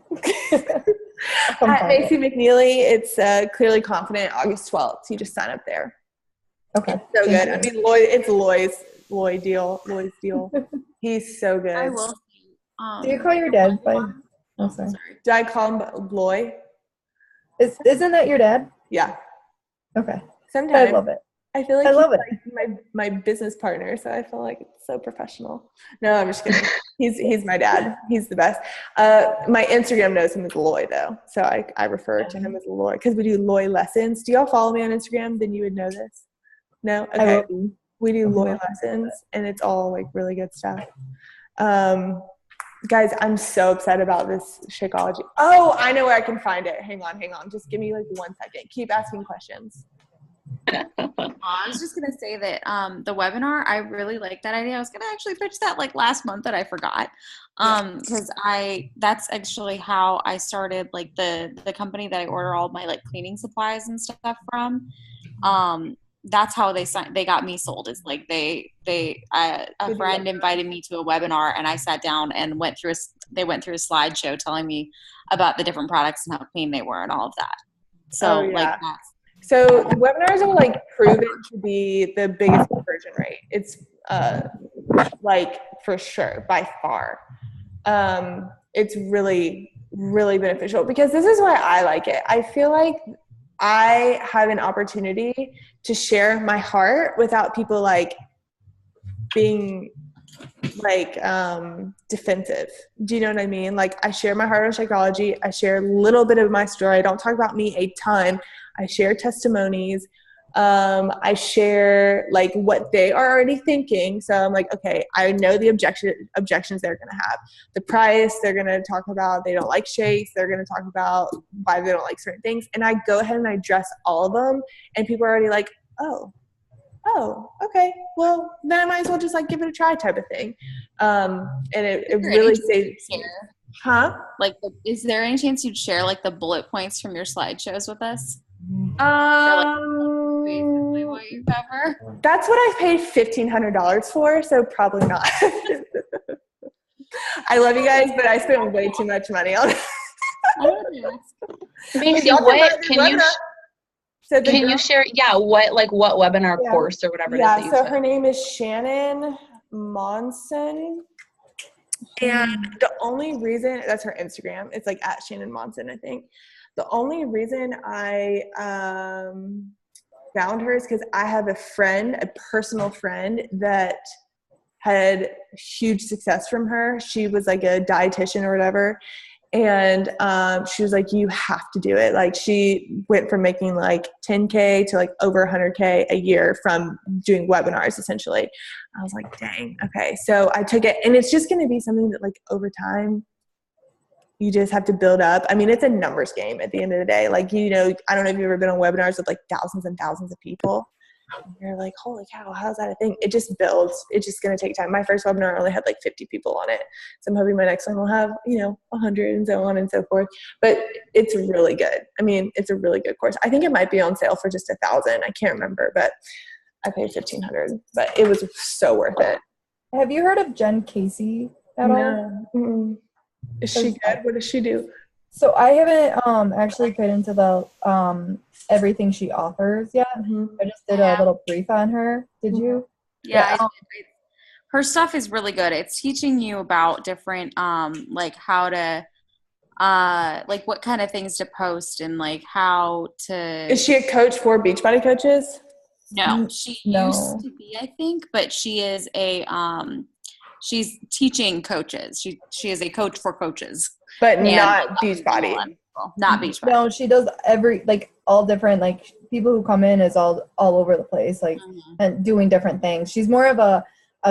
At Macy McNeely. It's Clearly Confident, August 12th. You just sign up there. Okay. It's so good. I mean, it's Lloyd's deal. He's so good. I will. Do you call your dad by? Oh, sorry. Do I call him Lloyd? Isn't that your dad? Yeah. Okay. Sometimes. I love it. I feel like I love it. My business partner, so I feel like it's so professional. No, I'm just kidding. He's my dad. He's the best. My Instagram knows him as Loy, though, so I refer to him as Loy because we do Loy lessons. Do y'all follow me on Instagram? Then you would know this. No? Okay. We do Loy lessons, and it's all really good stuff. Guys, I'm so upset about this Shakeology. Oh, I know where I can find it. Hang on. Just give me 1 second. Keep asking questions. I was just going to say that the webinar, I really like that idea. I was going to actually pitch that last month that I forgot. Because that's actually how I started the company that I order all my cleaning supplies and stuff from. That's how they got me sold. Is a friend invited me to a webinar, and I sat down and they went through a slideshow telling me about the different products and how clean they were and all of that. So So the webinars are proven to be the biggest conversion rate. It's for sure, by far. It's really, really beneficial because this is why I like it. I feel like I have an opportunity to share my heart without people being defensive. Do you know what I mean? I share my heart on Shakeology. I share a little bit of my story. I don't talk about me a ton. I share testimonies. I share what they are already thinking. So I'm okay, I know the objections they're going to have. The price, they're going to talk about they don't like shakes. They're going to talk about why they don't like certain things. And I go ahead and I address all of them. And people are already oh, okay. Well, then I might as well just give it a try type of thing. And it really saves. Huh? Is there any chance you'd share the bullet points from your slideshows with us? Basically what you cover. That's what I paid $1,500 for, so probably not. I love you guys, but I spent way too much money on it. Macy, what can you can you share? Yeah, what webinar course or whatever it is that you took? Her name is Shannon Monson. And the only reason, that's her Instagram, it's like at Shannon Monson, I think. The only reason I found her is because I have a personal friend that had huge success from her. She was like a dietitian or whatever. And she was like, you have to do it. Like she went from making like 10K to like over 100K a year from doing webinars essentially. I was like, dang, okay. So I took it, and it's just going to be something that like over time you just have to build up. I mean, it's a numbers game at the end of the day. Like, I don't know if you've ever been on webinars with like thousands and thousands of people. You're like, holy cow, how's that a thing? It just builds. It's just going to take time. My first webinar only had like 50 people on it. So I'm hoping my next one will have, 100 and so on and so forth. But it's really good. I mean, it's a really good course. I think it might be on sale for just $1,000. I can't remember, but I paid $1,500. But it was so worth it. Have you heard of Jen Casey at all? Mm-mm. Is she good? What does she do? So I haven't actually paid into the everything she offers yet. I just did a little brief on her. Did you? Yeah. Her stuff is really good. It's teaching you about different like how to like what kind of things to post and like how to. Is she a coach for Beachbody coaches? No, she used to be, I think, but she is she's teaching coaches. She is a coach for coaches. But not Beachbody. Not Beachbody. No, she does all different, like people who come in is all over the place, like and doing different things. She's more of a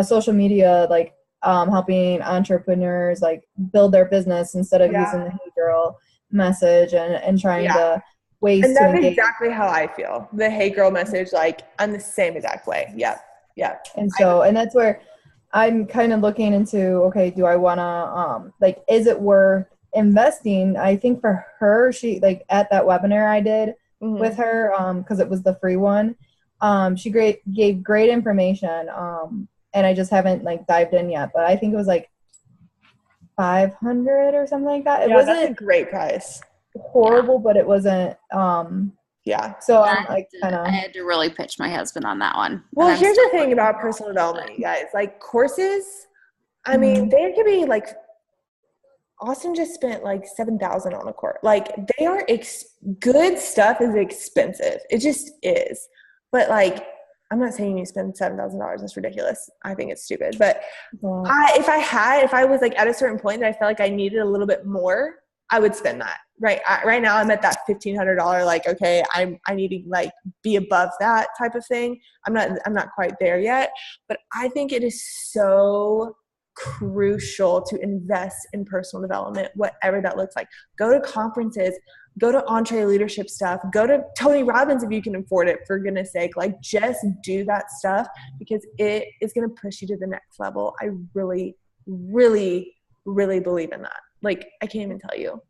social media, like helping entrepreneurs like build their business instead of using the hey girl message and trying to ways and to that's engage. exactly how I feel. The hey girl message, like I'm the same exact way. Yep. And so and that's where I'm kind of looking into, okay, do I want to like, is it worth investing? I think for her, she like at that webinar I did with her, because it was the free one, she gave great information, and I just haven't like dived in yet, but I think it was like 500 or something like that. It wasn't that's a great price. Horrible, but it wasn't so I'm like I had to really pitch my husband on that one. Well, here's the thing about personal development, you guys. Like courses, I mean, they could be like, Austin just spent like $7,000 on a course. Like they are good stuff is expensive. It just is. But like, I'm not saying you spend $7,000. That's ridiculous. I think it's stupid. But if I was like at a certain point that I felt like I needed a little bit more, I would spend that. Right now I'm at that $1,500, like, okay, I need to like be above that type of thing. I'm not quite there yet, but I think it is so crucial to invest in personal development, whatever that looks like. Go to conferences, go to Entree Leadership stuff, go to Tony Robbins if you can afford it, for goodness sake. Like just do that stuff because it is going to push you to the next level. I really, really, really believe in that. Like I can't even tell you.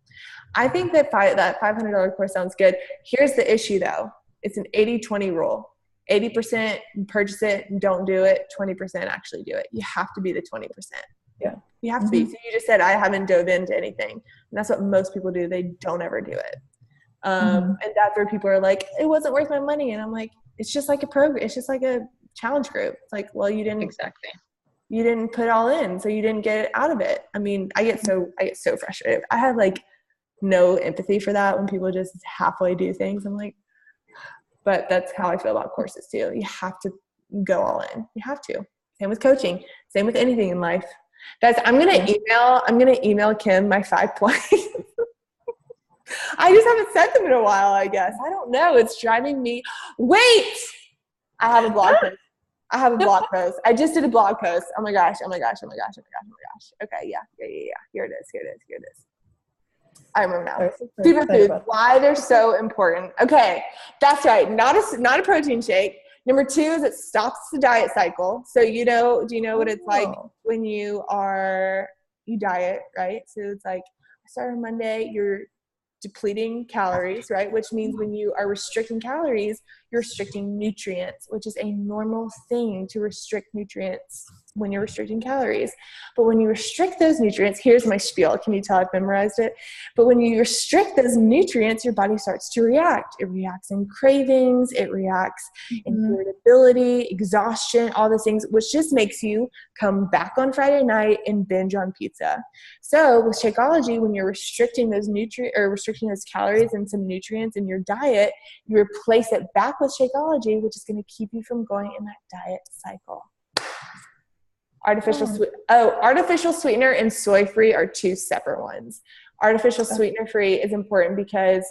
I think that that $500 course sounds good. Here's the issue though. It's an 80-20 rule. 80% purchase it and don't do it. 20% actually do it. You have to be the 20%. Yeah. You have to be. So you just said, I haven't dove into anything. And that's what most people do. They don't ever do it. And that's where people are like, it wasn't worth my money. And I'm like, it's just like a program. It's just like a challenge group. It's like, well, you didn't put all in. So you didn't get out of it. I mean, I get so frustrated. I have like no empathy for that when people just halfway do things. I'm like, but that's how I feel about courses too. You have to go all in. You have to. Same with coaching. Same with anything in life. Guys, I'm gonna email Kim my 5 points. I just haven't sent them in a while, I guess. I don't know. It's driving me. Wait! I have a blog post. I just did a blog post. Oh my gosh. Okay, yeah. Here it is. I remember now. Superfoods, why they're so important. Okay, that's right. Not a protein shake. Number 2 is it stops the diet cycle. So do you know what it's like when you diet, right? So it's like, I start on Monday, you're depleting calories, right? Which means when you are restricting calories, you're restricting nutrients, which is a normal thing to restrict nutrients when you're restricting calories. But when you restrict those nutrients, here's my spiel. Can you tell I've memorized it? But when you restrict those nutrients, your body starts to react. It reacts in cravings. It reacts in irritability, exhaustion, all those things, which just makes you come back on Friday night and binge on pizza. So with Shakeology, when you're restricting those restricting those calories and some nutrients in your diet, you replace it back with Shakeology, which is going to keep you from going in that diet cycle. Artificial sweetener and soy-free are two separate ones. Artificial sweetener-free is important because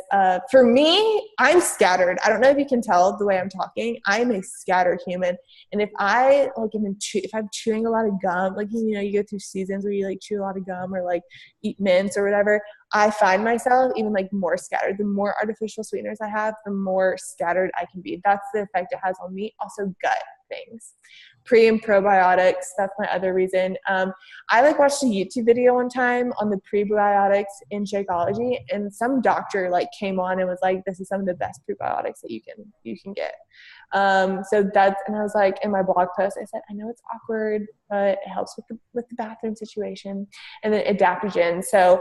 for me, I'm scattered. I don't know if you can tell the way I'm talking. I'm a scattered human. And if I if I'm chewing a lot of gum, like, you know, you go through seasons where you like chew a lot of gum or like eat mints or whatever, I find myself even like more scattered. The more artificial sweeteners I have, the more scattered I can be. That's the effect it has on me. Also gut things. Pre and probiotics, that's my other reason. I watched a YouTube video one time on the prebiotics in Shakeology, and some doctor came on and was like, this is some of the best prebiotics that you can get. So that's, and I was like, in my blog post, I said, I know it's awkward, but it helps with the bathroom situation. And then adaptogen. So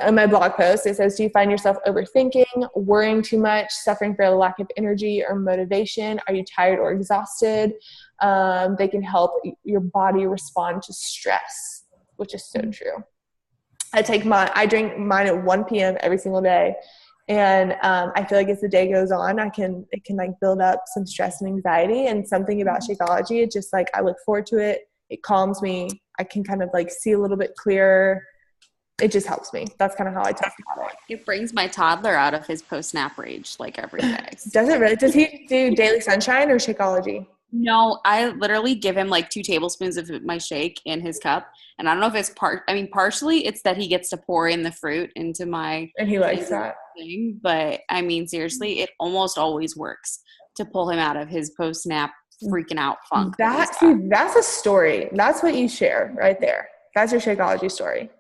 in my blog post, it says, do you find yourself overthinking, worrying too much, suffering for a lack of energy or motivation? Are you tired or exhausted? They can help your body respond to stress, which is so true. I drink mine at 1 p.m. every single day. And I feel like as the day goes on, it can build up some stress and anxiety. And something about Shakeology, it's just I look forward to it. It calms me. I can kind of see a little bit clearer. It just helps me. That's kind of how I talk about it. It brings my toddler out of his post-nap rage every day. Does it really? Does he do Daily Sunshine or Shakeology? No, I literally give him 2 tablespoons of my shake in his cup. And I don't know if it's partially it's that he gets to pour in the fruit into my and he likes that thing. But seriously, it almost always works to pull him out of his post-nap freaking out funk. That's a story. That's what you share right there. That's your Shakeology story.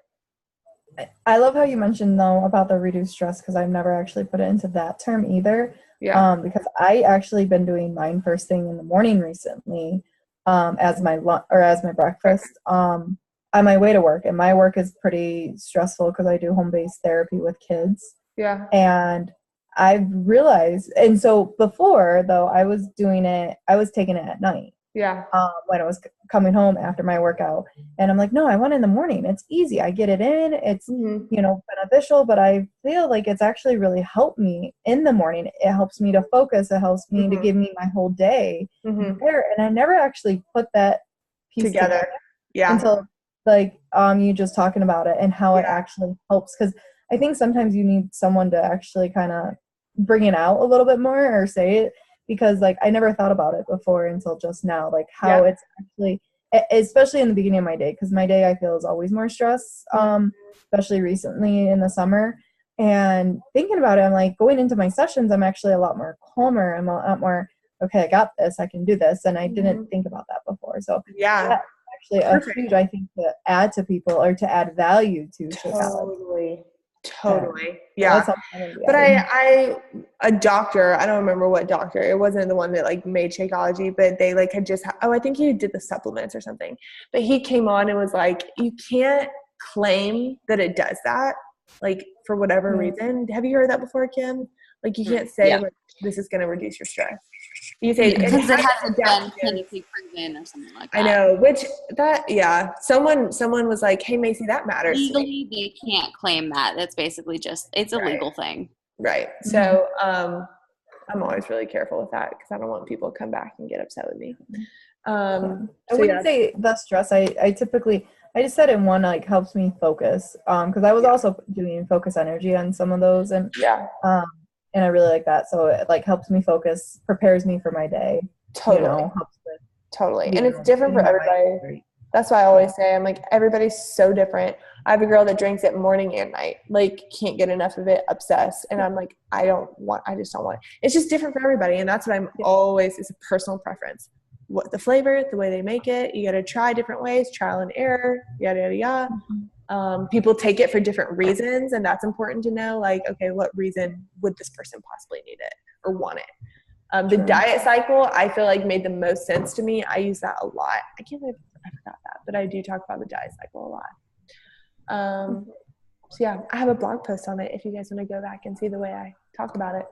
I love how you mentioned though about the reduced stress, because I've never actually put it into that term either. Yeah. Because I actually been doing mine first thing in the morning recently, as my breakfast, on my way to work. And my work is pretty stressful because I do home-based therapy with kids. Yeah. And I've realized, and so before though, I was taking it at night. Yeah. When I was coming home after my workout, and I'm like, no, I want it in the morning. It's easy. I get it in. It's, beneficial, but I feel like it's actually really helped me in the morning. It helps me to focus. It helps me to give me my whole day there. And I never actually put that piece together. Yeah. Until you just talking about it and how it actually helps. Cause I think sometimes you need someone to actually kind of bring it out a little bit more or say it. Because I never thought about it before until just now, how it's actually, especially in the beginning of my day, because my day I feel is always more stress, especially recently in the summer. And thinking about it, I'm going into my sessions, I'm actually a lot more calmer. I'm a lot more, okay, I got this, I can do this. And I didn't think about that before. So that's actually a huge, I think, to add to people or to add value to. Totally. Yeah. But a doctor, I don't remember what doctor, it wasn't the one that made Shakeology, but they had just, I think he did the supplements or something, but he came on and was you can't claim that it does that, for whatever reason. Have you heard that before, Kim? You can't say this is going to reduce your stress. You say because it hasn't been clinically proven or something like that. I know, someone was like, hey, Macy, that matters. Legally, they can't claim that. That's basically it's a legal thing. Right. So I'm always really careful with that because I don't want people to come back and get upset with me. I wouldn't say the stress. I typically, I just said in one, helps me focus. Because I was also doing focus energy on some of those. And and I really like that. So it helps me focus, prepares me for my day. Totally. Helps with, totally. And it's different for everybody. That's why I always say, I'm everybody's so different. I have a girl that drinks it morning and night, can't get enough of it, obsessed. And I'm I just don't want it. It's just different for everybody. And that's what I'm always, it's a personal preference. What the flavor, the way they make it, you got to try different ways, trial and error, yada, yada, yada. People take it for different reasons, and that's important to know. Okay, what reason would this person possibly need it or want it? The diet cycle, I feel like made the most sense to me. I use that a lot. I can't believe I forgot that, but I do talk about the diet cycle a lot. So yeah, I have a blog post on it if you guys want to go back and see the way I talk about it.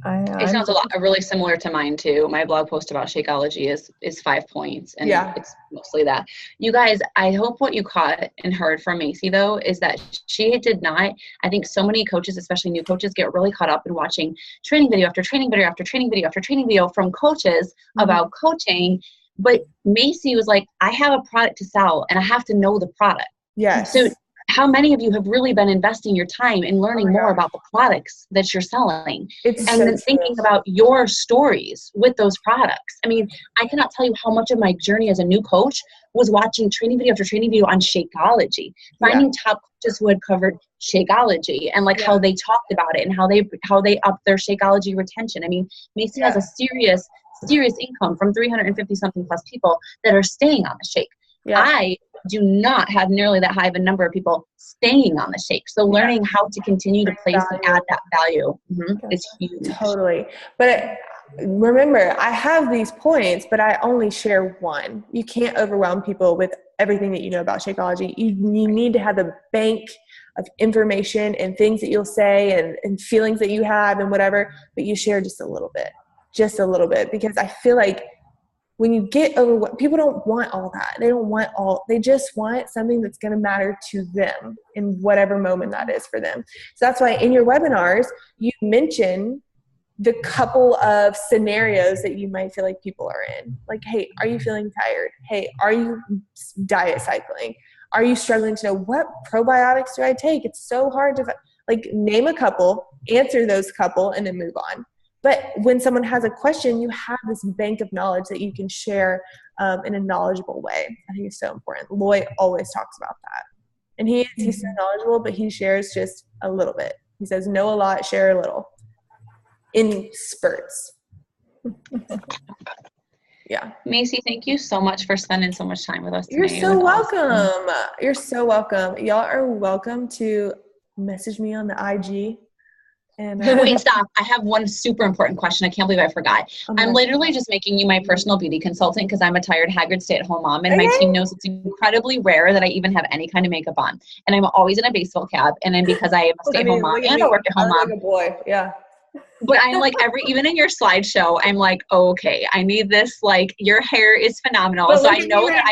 It sounds really similar to mine too. My blog post about Shakeology is 5 points, and it's mostly that. You guys, I hope what you caught and heard from Macy though is that she did not. I think so many coaches, especially new coaches, get really caught up in watching training video after training video after training video after training video from coaches about coaching. But Macy was like, I have a product to sell, and I have to know the product. Yes. So how many of you have really been investing your time in learning more about the products that you're selling then thinking about your stories with those products? I mean, I cannot tell you how much of my journey as a new coach was watching training video after training video on Shakeology, finding top coaches who had covered Shakeology and like how they talked about it and how they upped their Shakeology retention. I mean, Macy has a serious income from 350 something plus people that are staying on the shake. I do not have nearly that high of a number of people staying on the shake. So learning how to continue to place and add that value is huge. Totally. But remember, I have these points, but I only share one. You can't overwhelm people with everything that you know about Shakeology. You need to have a bank of information and things that you'll say and feelings that you have and whatever, but you share just a little bit, because I feel like when you get over, people don't want all that. They just want something that's going to matter to them in whatever moment that is for them. So that's why in your webinars, you mention the couple of scenarios that you might feel like people are in. Like, hey, are you feeling tired? Hey, are you diet cycling? Are you struggling to know what probiotics do I take? It's so hard to, like, name a couple, answer those couple, and then move on. But when someone has a question, you have this bank of knowledge that you can share in a knowledgeable way. I think it's so important. Loy always talks about that. And he's so knowledgeable, but he shares just a little bit. He says, know a lot, share a little. In spurts. Yeah. Macy, thank you so much for spending so much time with us today. You're so welcome. Awesome. You're so welcome. Y'all are welcome to message me on the IG. And, wait, stop. I have one super important question. I can't believe I forgot. I'm literally just making you my personal beauty consultant because I'm a tired, haggard stay-at-home mom, and my team knows it's incredibly rare that I even have any kind of makeup on. And I'm always in a baseball cap, and then because I am a stay-at-home mom and a work-at-home mom. Like a boy, yeah. But I'm like even in your slideshow, I'm like, oh, okay, I need this. Like, your hair is phenomenal. But so I know that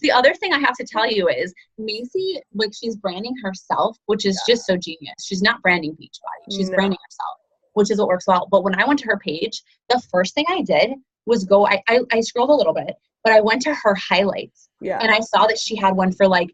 the other thing I have to tell you is Macy, like, she's branding herself, which is just so genius. She's not branding Beachbody. She's branding herself, which is what works well. But when I went to her page, the first thing I did was I scrolled a little bit, but I went to her highlights and I saw that she had one for like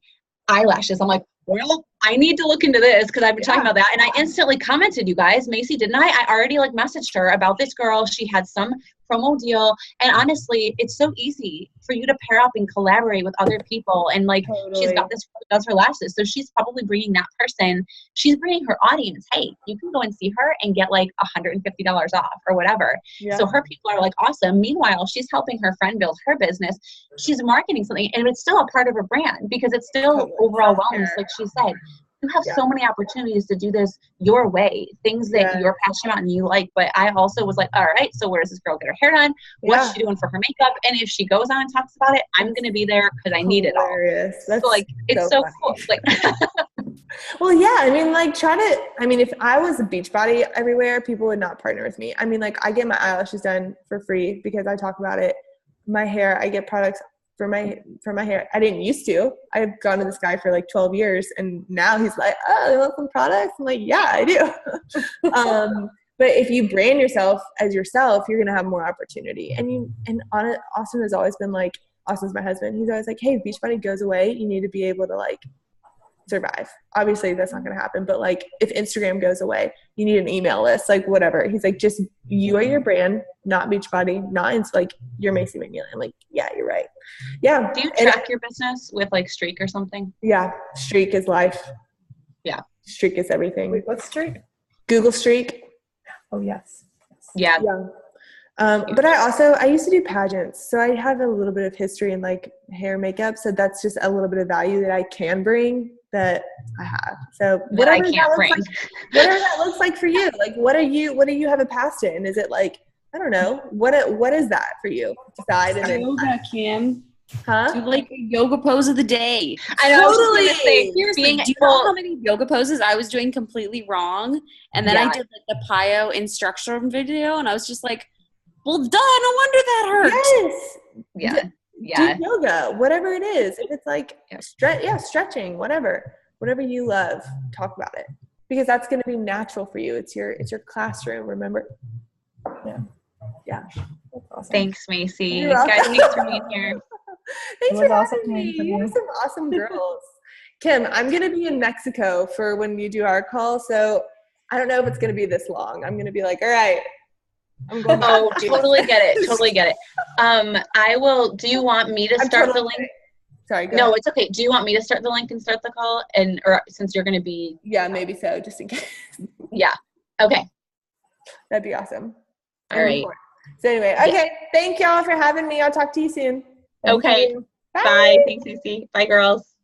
eyelashes. I'm like, well, I need to look into this because I've been talking about that. And I instantly commented, you guys, Macy, didn't I? I already like messaged her about this girl. She had some promo deal. And honestly, it's so easy for you to pair up and collaborate with other people. And like, she's got this, does her lashes. So she's probably bringing that person, she's bringing her audience, hey, you can go and see her and get like $150 off or whatever. Yeah. So her people are like, awesome. Meanwhile, she's helping her friend build her business. She's marketing something and it's still a part of her brand because it's still overall wellness. Like she said, you have so many opportunities to do this your way, things that you're passionate about and you like. But I also was like, all right, so where does this girl get her hair done? What's she doing for her makeup? And if she goes on and talks about it, I'm going to be there because I need it all. That's so like, it's so cool. Like, well, yeah, I mean, like if I was a Beachbody everywhere, people would not partner with me. I mean, like, I get my eyelashes done for free because I talk about it. My hair, I get products for my hair. I didn't used to. I've gone to this guy for like 12 years and now he's like, oh, you want some products? I'm like, yeah, I do. But if you brand yourself as yourself, you're going to have more opportunity. And Austin has always been like, Austin's my husband. He's always like, hey, if Beachbody goes away, you need to be able to like survive. Obviously that's not going to happen, but like if Instagram goes away, you need an email list, like whatever. He's like, just you are your brand, not Beachbody, not like you're Macy McNeely. I'm like, yeah, you're right. Yeah. Do you track your business with like Streak or something? Yeah. Streak is life. Yeah. Streak is everything. Wait, what's Streak? Google Streak. Oh yes. Yeah. But I used to do pageants. So I have a little bit of history in like hair makeup. So that's just a little bit of value that I can bring that I have. So whatever that looks like for you. Like, what do you have a past in? Is it like, I don't know, what is that for you? Decide and then yoga, Kim. Huh? Do like a yoga pose of the day. I know. Totally. I was just gonna say, Seriously, do you know how many yoga poses I was doing completely wrong? And then I did like the PIO instruction video, and I was just like, well, duh, no wonder that hurts. Yes. Do yoga, whatever it is. If it's like stretching, whatever you love, talk about it, because that's going to be natural for you. It's your classroom. Remember? Yeah. That's awesome. Thanks, Macy. Guys, thanks for being here. Thanks for having me. You have some awesome girls. Kim, I'm going to be in Mexico for when you do our call, so I don't know if it's going to be this long. I'm going to be like, all right, I'm going back. Oh, totally get it. I will. Do you want me to start the link? Sorry, go No, ahead. it's okay. Do you want me to start the link and start the call? Or since you're going to be. Yeah, maybe so, just in case. Yeah. Okay. That'd be awesome. All right. So anyway, okay. Thank y'all for having me. I'll talk to you soon. Okay. Bye. Thanks, Lucy. Bye, girls.